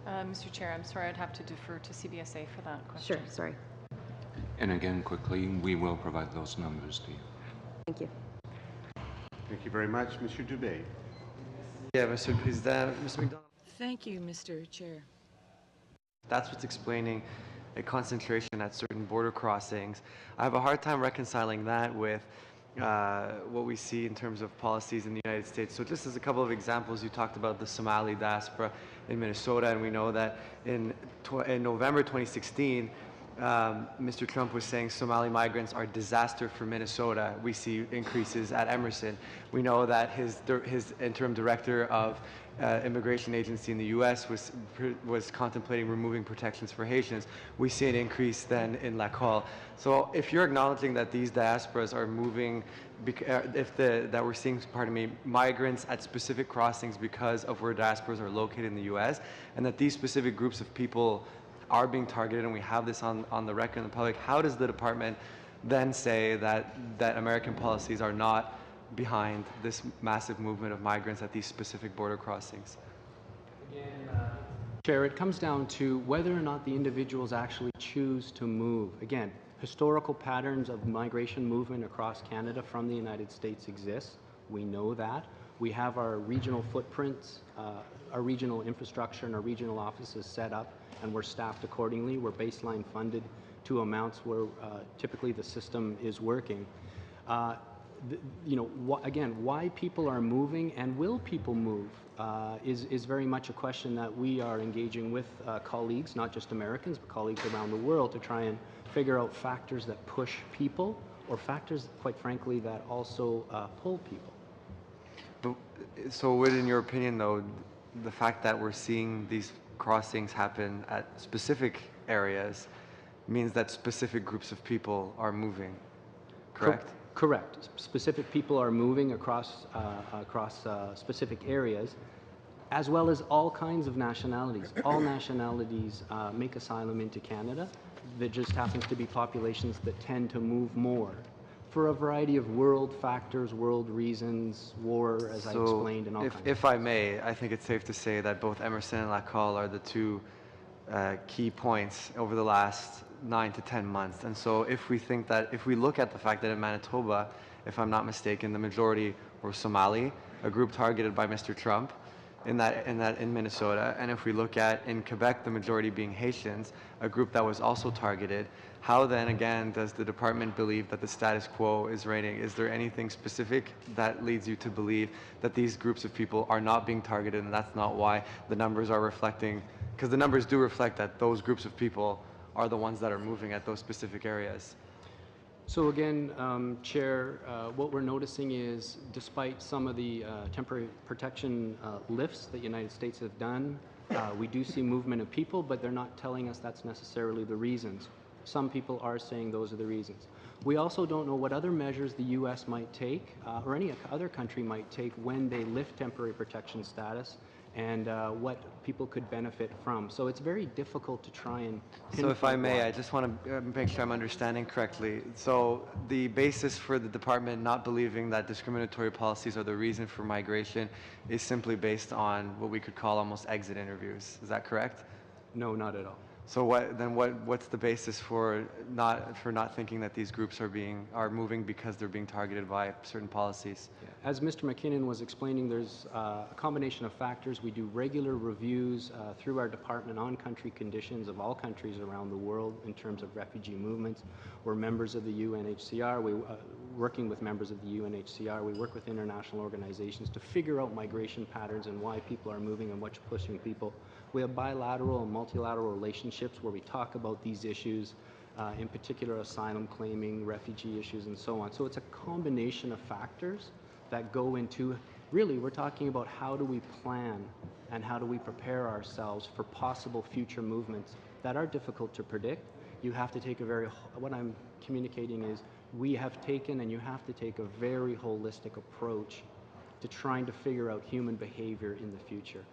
E: Mr. Chair, I'm sorry, I'd have to defer to CBSA for that question.
K: Sure, sorry.
F: And again, quickly, we will provide those numbers to you.
K: Thank you.
B: Thank you very much. Monsieur Dubé.
T: Yeah, Monsieur le Président, Mr. McDonald.
C: Thank you, Mr. Chair.
T: That's what's explaining a concentration at certain border crossings. I have a hard time reconciling that with what we see in terms of policies in the United States. So just as a couple of examples, you talked about the Somali diaspora in Minnesota, and we know that in November 2016, Mr. Trump was saying Somali migrants are a disaster for Minnesota. We see increases at Emerson. We know that his interim director of immigration agency in the U.S. was contemplating removing protections for Haitians. We see an increase then in Lacal. So if you're acknowledging that these diasporas are moving, that we're seeing, pardon me, migrants at specific crossings because of where diasporas are located in the U.S., and that these specific groups of people are being targeted, and we have this on the record in the public, how does the department then say that American policies are not behind this massive movement of migrants at these specific border crossings?
G: Again, Chair, it comes down to whether or not the individuals actually choose to move. Again, historical patterns of migration movement across Canada from the United States exist. We know that. We have our regional footprints, our regional infrastructure, and our regional offices set up, and we're staffed accordingly. We're baseline funded to amounts where typically the system is working. Again, why people are moving and will people move is very much a question that we are engaging with colleagues, not just Americans, but colleagues around the world, to try and figure out factors that push people, or factors, quite frankly, that also pull people.
T: So would, in your opinion, though, the fact that we're seeing these crossings happen at specific areas means that specific groups of people are moving, correct?
G: Correct. Specific people are moving across specific areas, as well as all kinds of nationalities. All nationalities make asylum into Canada. There just happens to be populations that tend to move more for a variety of world factors, world reasons, war, as I explained, and all kinds.
T: If I may, I think it's safe to say that both Emerson and Lacal are the two key points over the last 9 to 10 months. And so if we look at the fact that in Manitoba, if I'm not mistaken, the majority were Somali, a group targeted by Mr. Trump in Minnesota, and if we look at in Quebec, the majority being Haitians, a group that was also targeted, how then again does the department believe that the status quo is reigning? Is there anything specific that leads you to believe that these groups of people are not being targeted, and that's not why the numbers are reflecting? Because the numbers do reflect that those groups of people are the ones that are moving at those specific areas.
G: So again, Chair, what we're noticing is despite some of the temporary protection lifts that the United States have done, we do see movement of people, but they're not telling us that's necessarily the reasons. Some people are saying those are the reasons. We also don't know what other measures the U.S. might take or any other country might take when they lift temporary protection status and what people could benefit from. So it's very difficult to try and
T: So if I
G: pinpoint
T: may,
G: why.
T: I just want to make sure I'm understanding correctly. So the basis for the department not believing that discriminatory policies are the reason for migration is simply based on what we could call almost exit interviews. Is that correct?
G: No, not at all.
T: So what's the basis for not thinking that these groups are moving because they're being targeted by certain policies?
G: As Mr. McKinnon was explaining, there's a combination of factors. We do regular reviews through our department on country conditions of all countries around the world in terms of refugee movements. We're members of the UNHCR. We're working with members of the UNHCR. We work with international organizations to figure out migration patterns and why people are moving and what's pushing people. We have bilateral and multilateral relationships where we talk about these issues, in particular asylum claiming, refugee issues, and so on. So it's a combination of factors that go into, really, we're talking about how do we plan and how do we prepare ourselves for possible future movements that are difficult to predict. You have to take what I'm communicating is we have taken and you have to take a very holistic approach to trying to figure out human behavior in the future.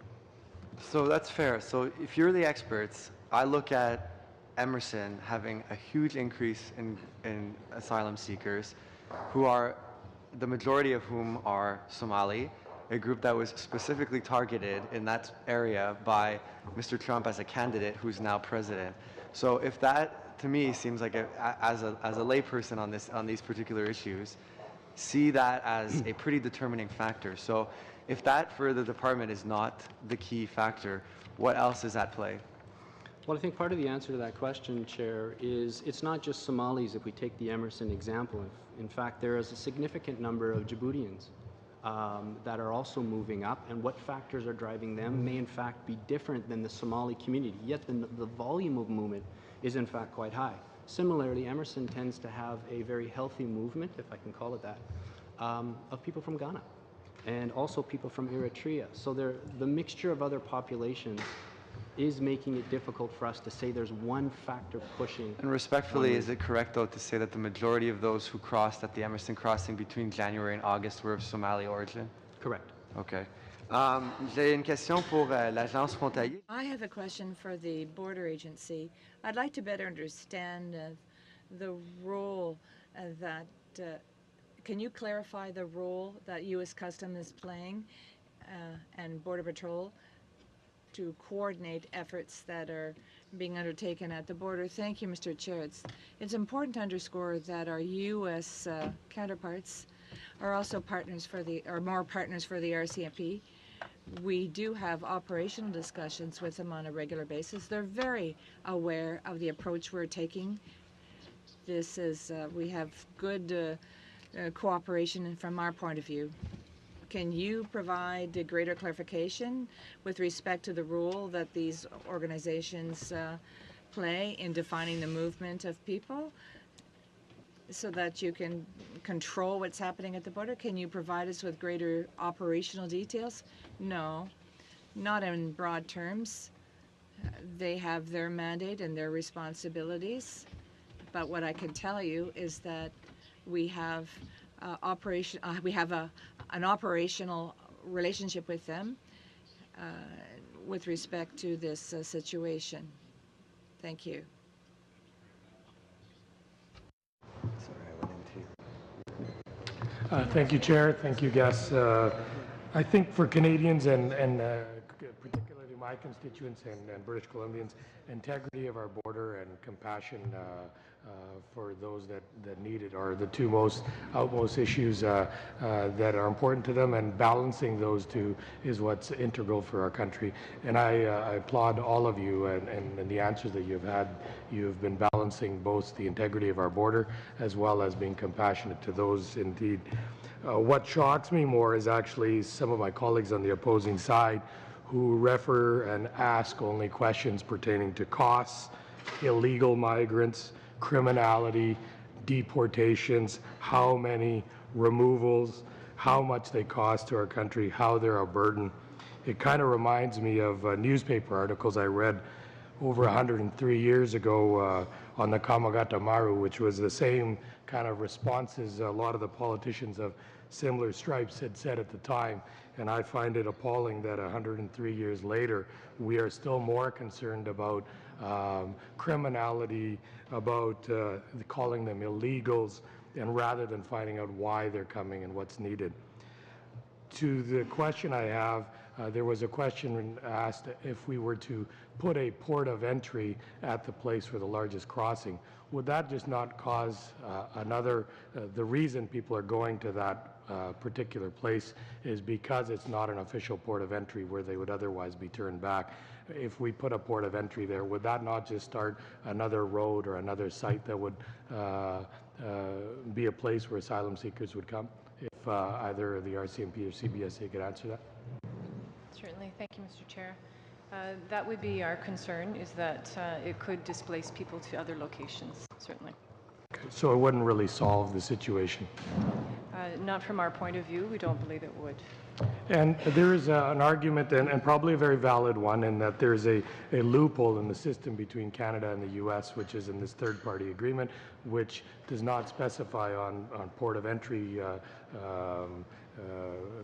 T: So that's fair. So if you're the experts, I look at Emerson having a huge increase in asylum seekers, who are, the majority of whom are Somali, a group that was specifically targeted in that area by Mr. Trump as a candidate who's now president. So if that, to me, seems like, as a layperson on these particular issues, see that as a pretty determining factor. So if that for the department is not the key factor, what else is at play?
G: Well, I think part of the answer to that question, Chair, is it's not just Somalis if we take the Emerson example. In fact, there is a significant number of Djiboutians that are also moving up, and what factors are driving them may in fact be different than the Somali community, yet the volume of movement is in fact quite high. Similarly, Emerson tends to have a very healthy movement, if I can call it that, of people from Ghana and also people from Eritrea. So the mixture of other populations is making it difficult for us to say there's one factor pushing.
T: And respectfully, is it correct, though, to say that the majority of those who crossed at the Emerson crossing between January and August were of Somali origin?
G: Correct.
T: Okay. J'ai une question pour l'agence frontalière.
C: I have a question for the border agency. I'd like to better understand the role that, can you clarify the role that U.S. Customs is playing and Border Patrol to coordinate efforts that are being undertaken at the border? Thank you, Mr. Chair. It's important to underscore that our U.S. Counterparts are also partners for more partners for the RCMP. We do have operational discussions with them on a regular basis. They're very aware of the approach we're taking. This is, we have good cooperation from our point of view. Can you provide greater clarification with respect to the role that these organizations play in defining the movement of people so that you can control what's happening at the border? Can you provide us with greater operational details? No, not in broad terms. They have their mandate and their responsibilities, but what I can tell you is that we have an operational relationship with them with respect to this situation. Thank you.
H: Thank you, Chair. Thank you, guests. I think for Canadians and particularly my constituents and British Columbians, integrity of our border and compassion for those that need it are the two outmost issues that are important to them, and balancing those two is what's integral for our country. And I applaud all of you and the answers that you've had. You've been balancing both the integrity of our border as well as being compassionate to those indeed. What shocks me more is actually some of my colleagues on the opposing side who refer and ask only questions pertaining to costs, illegal migrants, criminality, deportations, how many removals, how much they cost to our country, how they're a burden. It kind of reminds me of newspaper articles I read over 103 years ago on the Kamagata Maru, which was the same kind of responses a lot of the politicians of similar stripes had said at the time. And I find it appalling that 103 years later, we are still more concerned about criminality, about calling them illegals, and rather than finding out why they're coming and what's needed. To the question I have, there was a question asked if we were to put a port of entry at the place for the largest crossing, would that just not cause the reason people are going to that particular place is because it's not an official port of entry where they would otherwise be turned back. If we put a port of entry there, would that not just start another road or another site that would be a place where asylum seekers would come? If either the RCMP or CBSA could answer that.
E: Certainly. Thank you, Mr. Chair. That would be our concern, is that it could displace people to other locations, certainly.
H: Okay, so it wouldn't really solve the situation?
E: Not from our point of view. We don't believe it would.
H: And there is an argument, and probably a very valid one, in that there's a loophole in the system between Canada and the U.S., which is in this third-party agreement, which does not specify on port of entry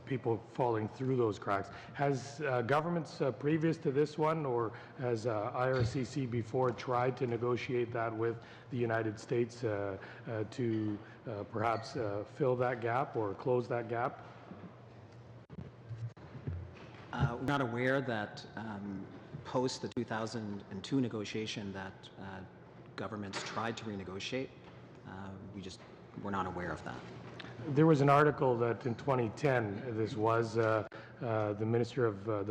H: people falling through those cracks. Has governments previous to this one, or has IRCC before tried to negotiate that with the United States to perhaps fill that gap or close that gap?
D: We're not aware that post the 2002 negotiation that governments tried to renegotiate. We're not aware of that.
H: There was an article that in 2010, this was the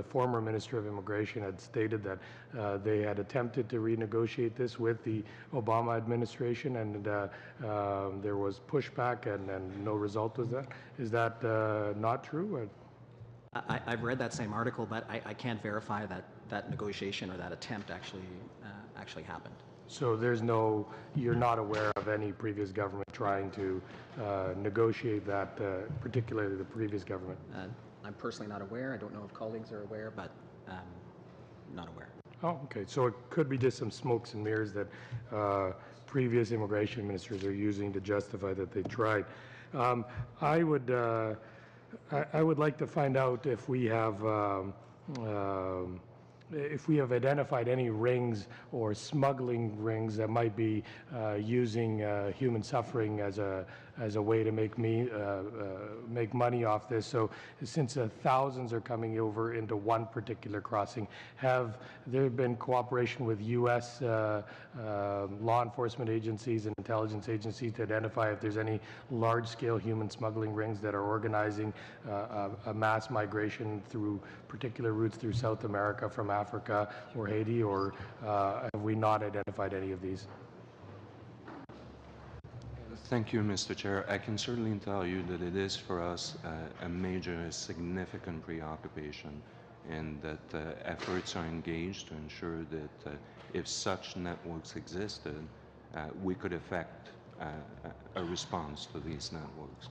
H: former Minister of Immigration had stated that they had attempted to renegotiate this with the Obama administration, and there was pushback and no result was that. Is that not true?
D: I've read that same article, but I can't verify that that negotiation or that attempt actually happened.
H: So you're not aware of any previous government trying to negotiate that, particularly the previous government?
D: I'm personally not aware. I don't know if colleagues are aware, but not aware.
H: Oh, okay. So it could be just some smokes and mirrors that previous immigration ministers are using to justify that they tried. I would like to find out if we have identified any rings or smuggling rings that might be using human suffering as a way to make money off this. So since thousands are coming over into one particular crossing, have there been cooperation with U.S. Law enforcement agencies and intelligence agencies to identify if there's any large-scale human smuggling rings that are organizing a mass migration through particular routes through South America from Africa or Haiti, or have we not identified any of these?
F: Thank you, Mr. Chair. I can certainly tell you that it is for us a major, significant preoccupation, and that efforts are engaged to ensure that if such networks existed, we could effect a response to these networks.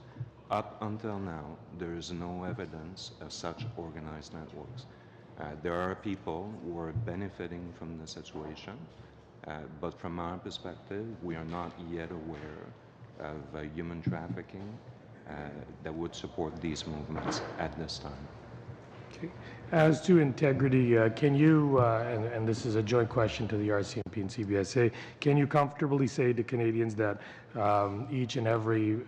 F: Up until now, there is no evidence of such organized networks. There are people who are benefiting from the situation, but from our perspective, we are not yet aware of human trafficking that would support these movements at this time.
H: Okay. As to integrity, can you, and this is a joint question to the RCMP and CBSA, can you comfortably say to Canadians that each and every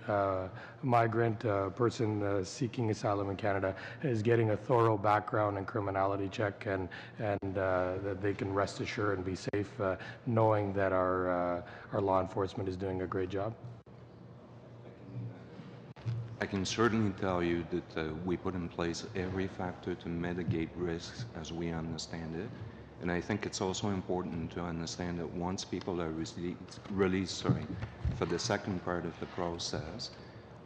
H: migrant person seeking asylum in Canada is getting a thorough background and criminality check, and that they can rest assured and be safe knowing that our law enforcement is doing a great job?
F: I can certainly tell you that we put in place every factor to mitigate risks as we understand it. And I think it's also important to understand that once people are released for the second part of the process,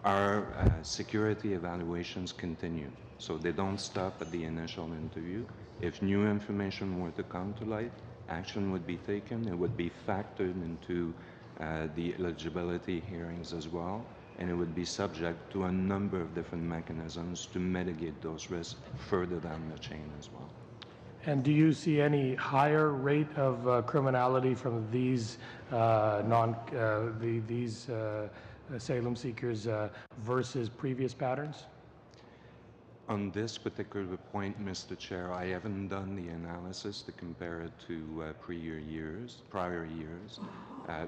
F: our security evaluations continue. So they don't stop at the initial interview. If new information were to come to light, action would be taken. It would be factored into the eligibility hearings as well, and it would be subject to a number of different mechanisms to mitigate those risks further down the chain as well.
H: And do you see any higher rate of criminality from these asylum seekers versus previous patterns?
F: On this particular point, Mr. Chair, I haven't done the analysis to compare it to prior years,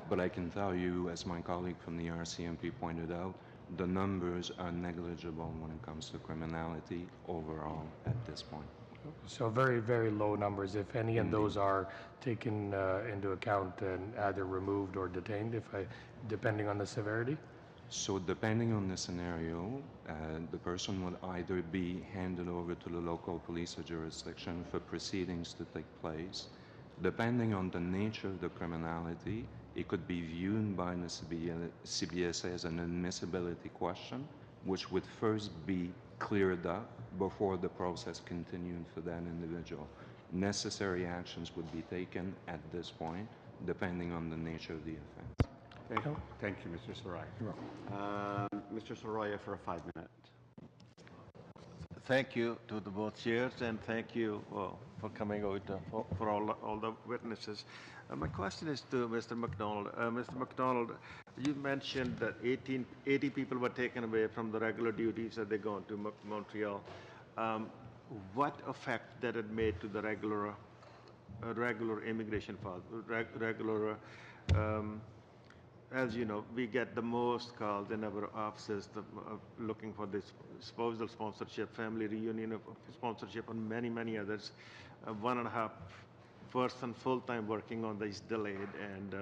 F: but I can tell you, as my colleague from the RCMP pointed out, the numbers are negligible when it comes to criminality overall at this point.
H: So very, very low numbers, if any, and those are taken into account and either removed or detained, depending on the severity?
F: So depending on the scenario, the person would either be handed over to the local police or jurisdiction for proceedings to take place. Depending on the nature of the criminality, it could be viewed by the CBSA as an admissibility question, which would first be cleared up before the process continued for that individual. Necessary actions would be taken at this point, depending on the nature of the offense.
B: Thank you, Mr. Soraya. Mr. Soraya for a 5-minute.
I: Thank you to the both chairs, and thank you for coming out for all the witnesses. My question is to Mr. McDonald. Mr. McDonald, you mentioned that 80 people were taken away from the regular duties that they gone to Montreal. What effect that it made to the regular immigration file, as you know, we get the most calls in our offices looking for this spousal sponsorship, family reunion of sponsorship, and many, many others. 1.5 person full-time working on this delayed. And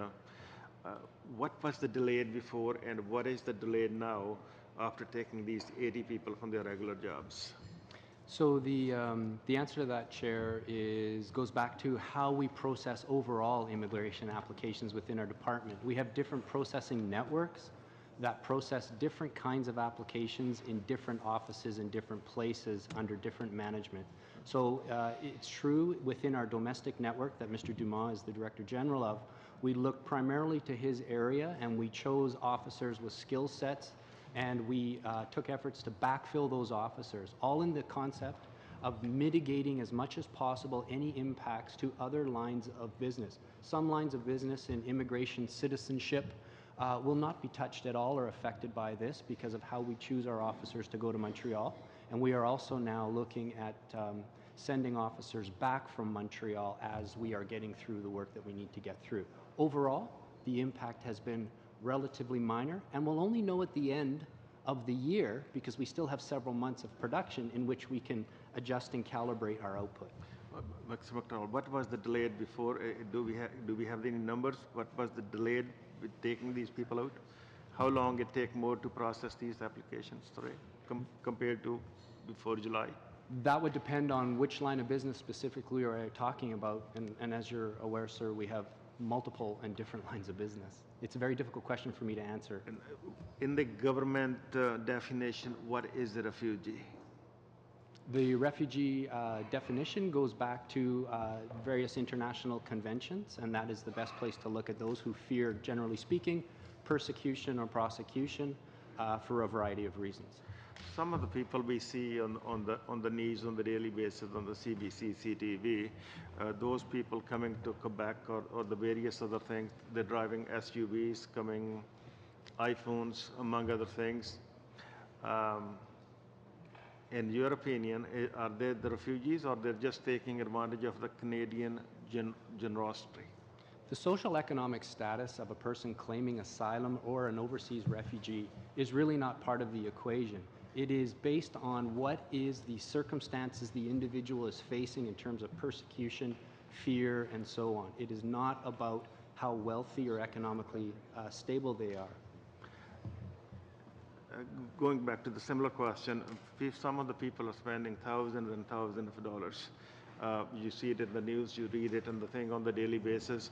I: what was the delayed before, and what is the delayed now after taking these 80 people from their regular jobs?
G: So the answer to that, Chair, goes back to how we process overall immigration applications within our department. We have different processing networks that process different kinds of applications in different offices in different places under different management. So it's true within our domestic network that Mr. Dumas is the Director General of, we look primarily to his area, and we chose officers with skill sets, and we took efforts to backfill those officers, all in the concept of mitigating as much as possible any impacts to other lines of business. Some lines of business in immigration citizenship will not be touched at all or affected by this because of how we choose our officers to go to Montreal. And we are also now looking at sending officers back from Montreal as we are getting through the work that we need to get through. Overall, the impact has been relatively minor, and we'll only know at the end of the year, because we still have several months of production in which we can adjust and calibrate our output.
I: Mr. McDonald, what was the delayed before? Do we have any numbers? What was the delayed with taking these people out? How long it take more to process these applications today compared to before July?
G: That would depend on which line of business specifically we are talking about, and as you're aware, sir, we have multiple and different lines of business. It's a very difficult question for me to answer.
I: In the government definition, what is a refugee?
G: The refugee definition goes back to various international conventions, and that is the best place to look at those who fear, generally speaking, persecution or prosecution for a variety of reasons.
I: Some of the people we see on the news on the daily basis on the CBC, CTV, those people coming to Quebec or the various other things, they're driving SUVs, coming iPhones, among other things. In your opinion, are they the refugees, or they're just taking advantage of the Canadian generosity?
G: The social economic status of a person claiming asylum or an overseas refugee is really not part of the equation. It is based on what is the circumstances the individual is facing in terms of persecution, fear, and so on. It is not about how wealthy or economically stable they are.
I: Going back to the similar question, if some of the people are spending thousands and thousands of dollars, you see it in the news, you read it in the thing on the daily basis,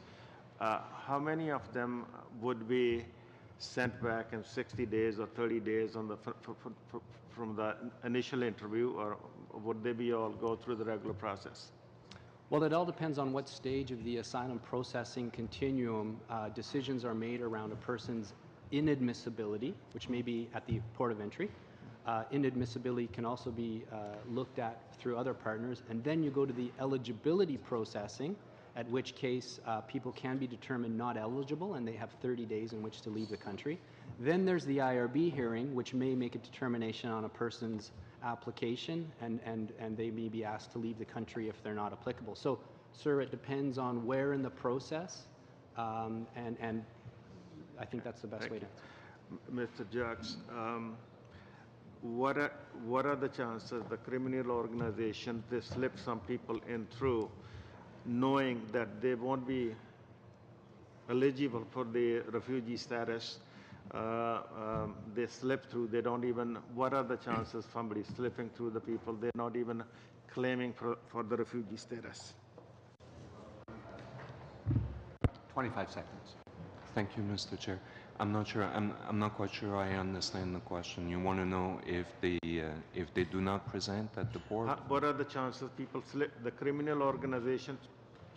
I: how many of them would be sent back in 60 days or 30 days on from the initial interview, or would they be all go through the regular process?
G: Well, it all depends on what stage of the asylum processing continuum decisions are made around a person's inadmissibility, which may be at the port of entry. Inadmissibility can also be looked at through other partners, and then you go to the eligibility processing, at which case people can be determined not eligible and they have 30 days in which to leave the country. Then there's the IRB hearing, which may make a determination on a person's application, and they may be asked to leave the country if they're not applicable. So, sir, it depends on where in the process, and I think that's the best way to answer.
I: Mr. Judge, what are the chances the criminal organization they slip some people in through, knowing that they won't be eligible for the refugee status? They slip through, they don't even, what are the chances somebody slipping through the people, they're not even claiming for the refugee status?
F: 25 seconds. Thank you, Mr. Chair. I'm not sure, I'm not quite sure I understand the question. You want to know if they do not present at the board?
I: What are the chances people slip, the criminal organization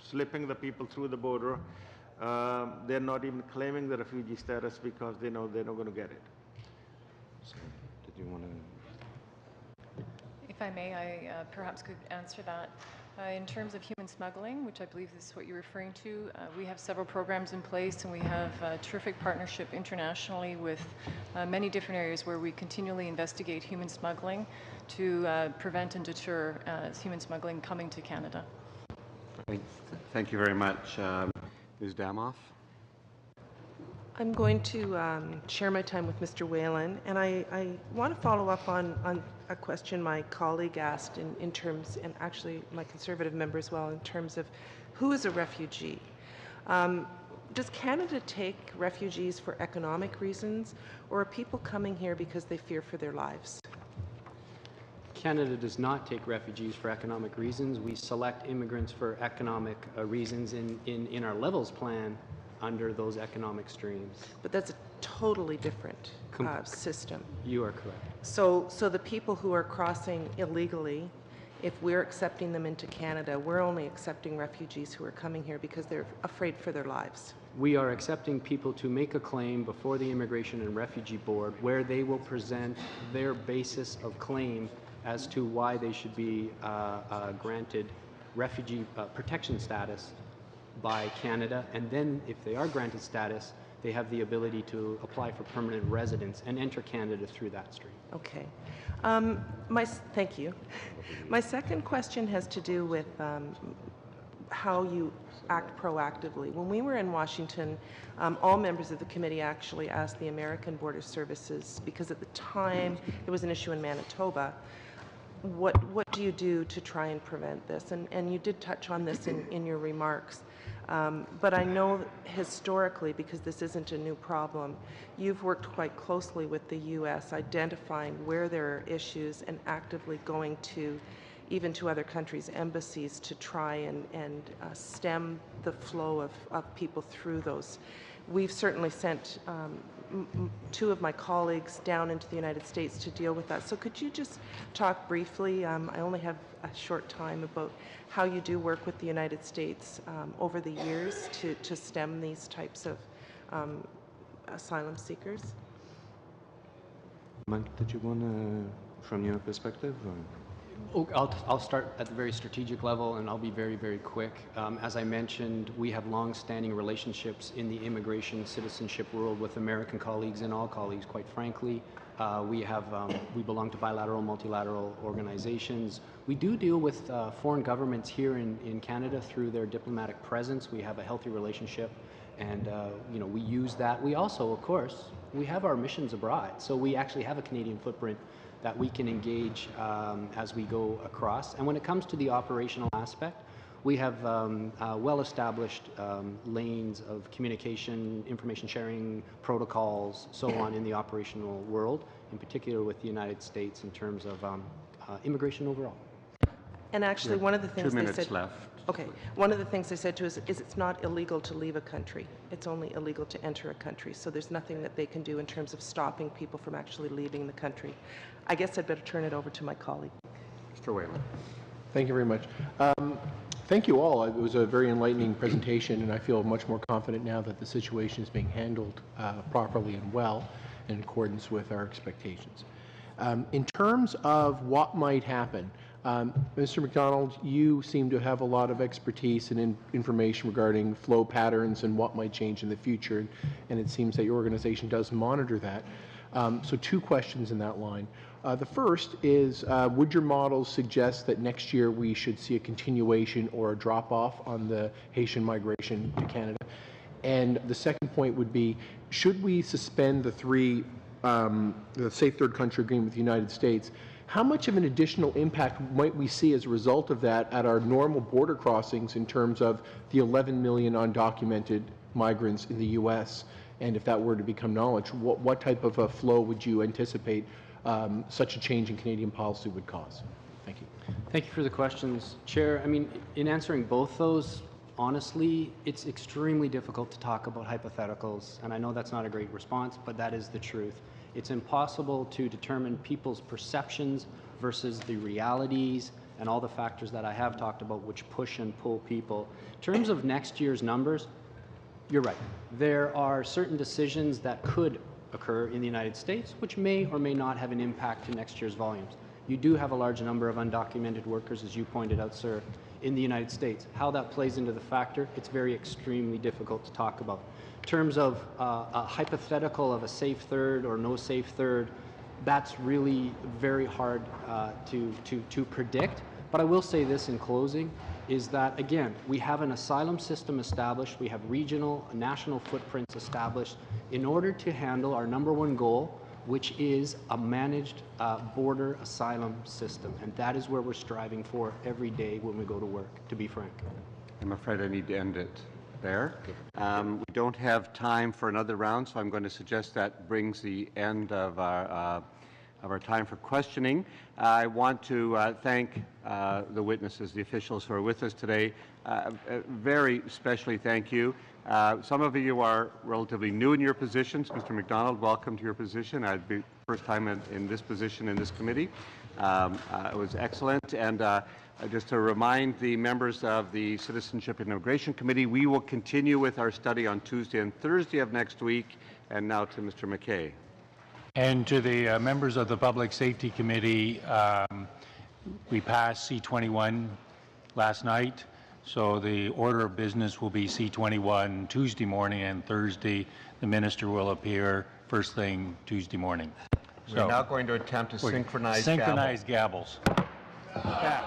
I: slipping the people through the border, they're not even claiming the refugee status because they know they're not going to get it?
F: So, did you want to?
E: If I may, I perhaps could answer that. In terms of human smuggling, which I believe is what you're referring to, we have several programs in place, and we have a terrific partnership internationally with many different areas where we continually investigate human smuggling to prevent and deter human smuggling coming to Canada.
B: Thank you very much. Ms. Damoff?
V: I'm going to share my time with Mr. Whalen, and I want to follow up on a question my colleague asked in terms, and actually my Conservative member as well, in terms of who is a refugee. Does Canada take refugees for economic reasons, or are people coming here because they fear for their lives?
G: Canada does not take refugees for economic reasons. We select immigrants for economic reasons in our levels plan under those economic streams.
V: But that's a totally different system.
G: You are correct.
V: So the people who are crossing illegally, if we're accepting them into Canada, we're only accepting refugees who are coming here because they're afraid for their lives.
G: We are accepting people to make a claim before the Immigration and Refugee Board where they will present their basis of claim as to why they should be granted refugee protection status by Canada, and then if they are granted status, they have the ability to apply for permanent residence and enter Canada through that stream.
V: Okay. Thank you. My second question has to do with how you act proactively. When we were in Washington, all members of the committee actually asked the American Border Services, because at the time it was an issue in Manitoba, what do you do to try and prevent this? And you did touch on this in your remarks. But I know historically, because this isn't a new problem, you've worked quite closely with the U.S. identifying where there are issues and actively going to, even to other countries' embassies, to try and stem the flow of people through those. We've certainly sent two of my colleagues down into the United States to deal with that. So could you just talk briefly, I only have a short time, about how you do work with the United States over the years to stem these types of asylum seekers?
F: Mike, did you want to, from your perspective? Or?
G: I'll start at the very strategic level, and I'll be very, very quick. As I mentioned, we have long-standing relationships in the immigration citizenship world with American colleagues and all colleagues, quite frankly. We belong to bilateral, multilateral organizations. We do deal with foreign governments here in Canada through their diplomatic presence. We have a healthy relationship, and we use that. We also, of course, we have our missions abroad, so we actually have a Canadian footprint that we can engage as we go across. And when it comes to the operational aspect, we have well-established lanes of communication, information sharing, protocols, so on in the operational world, in particular with the United States in terms of immigration overall.
V: And actually, one of the things
B: 2 minutes
V: they said,
B: left.
V: Okay, one of the things they said to us is it's not illegal to leave a country. It's only illegal to enter a country. So there's nothing that they can do in terms of stopping people from actually leaving the country. I guess I'd better turn it over to my colleague.
B: Mr. Whalen.
U: Thank you very much.
L: Thank you all. It was a very enlightening presentation, and I feel much more confident now that the situation is being handled properly and well in accordance with our expectations. In terms of what might happen, Mr. McDonald, you seem to have a lot of expertise and information regarding flow patterns and what might change in the future, and it seems that your organization does monitor that. So 2 questions in that line. The first is, would your models suggest that next year we should see a continuation or a drop-off on the Haitian migration to Canada? And the second point would be, should we suspend the Safe Third Country Agreement with the United States, how much of an additional impact might we see as a result of that at our normal border crossings in terms of the 11 million undocumented migrants in the U.S.? And if that were to become knowledge, what type of a flow would you anticipate such a change in Canadian policy would cause? Thank you.
G: Thank you for the questions, Chair. I mean, in answering both those, honestly, it's extremely difficult to talk about hypotheticals, and I know that's not a great response, but that is the truth. It's impossible to determine people's perceptions versus the realities and all the factors that I have talked about which push and pull people. In terms of next year's numbers, you're right. There are certain decisions that could occur in the United States which may or may not have an impact to next year's volumes. You do have a large number of undocumented workers, as you pointed out, sir, in the United States. How that plays into the factor, it's very extremely difficult to talk about. In terms of a hypothetical of a safe third or no safe third, that's really very hard to predict. But I will say this in closing, is that, again, we have an asylum system established, we have regional, national footprints established in order to handle our #1 goal, which is a managed border asylum system. And that is where we're striving for every day when we go to work, to be frank.
B: I'm afraid I need to end it there. We don't have time for another round, so I'm going to suggest that brings the end of our time for questioning. I want to thank the witnesses, the officials who are with us today. Very especially thank you. Some of you are relatively new in your positions. Mr. McDonald, welcome to your position. I'd be first time in this position in this committee. It was excellent. And just to remind the members of the Citizenship and Immigration Committee, we will continue with our study on Tuesday and Thursday of next week. And now to Mr. McKay.
A: And to the members of the Public Safety Committee, we passed C21 last night, so the order of business will be C21 Tuesday morning, and Thursday the minister will appear first thing Tuesday morning.
B: We're now going to attempt to synchronize
A: gavels. Yeah.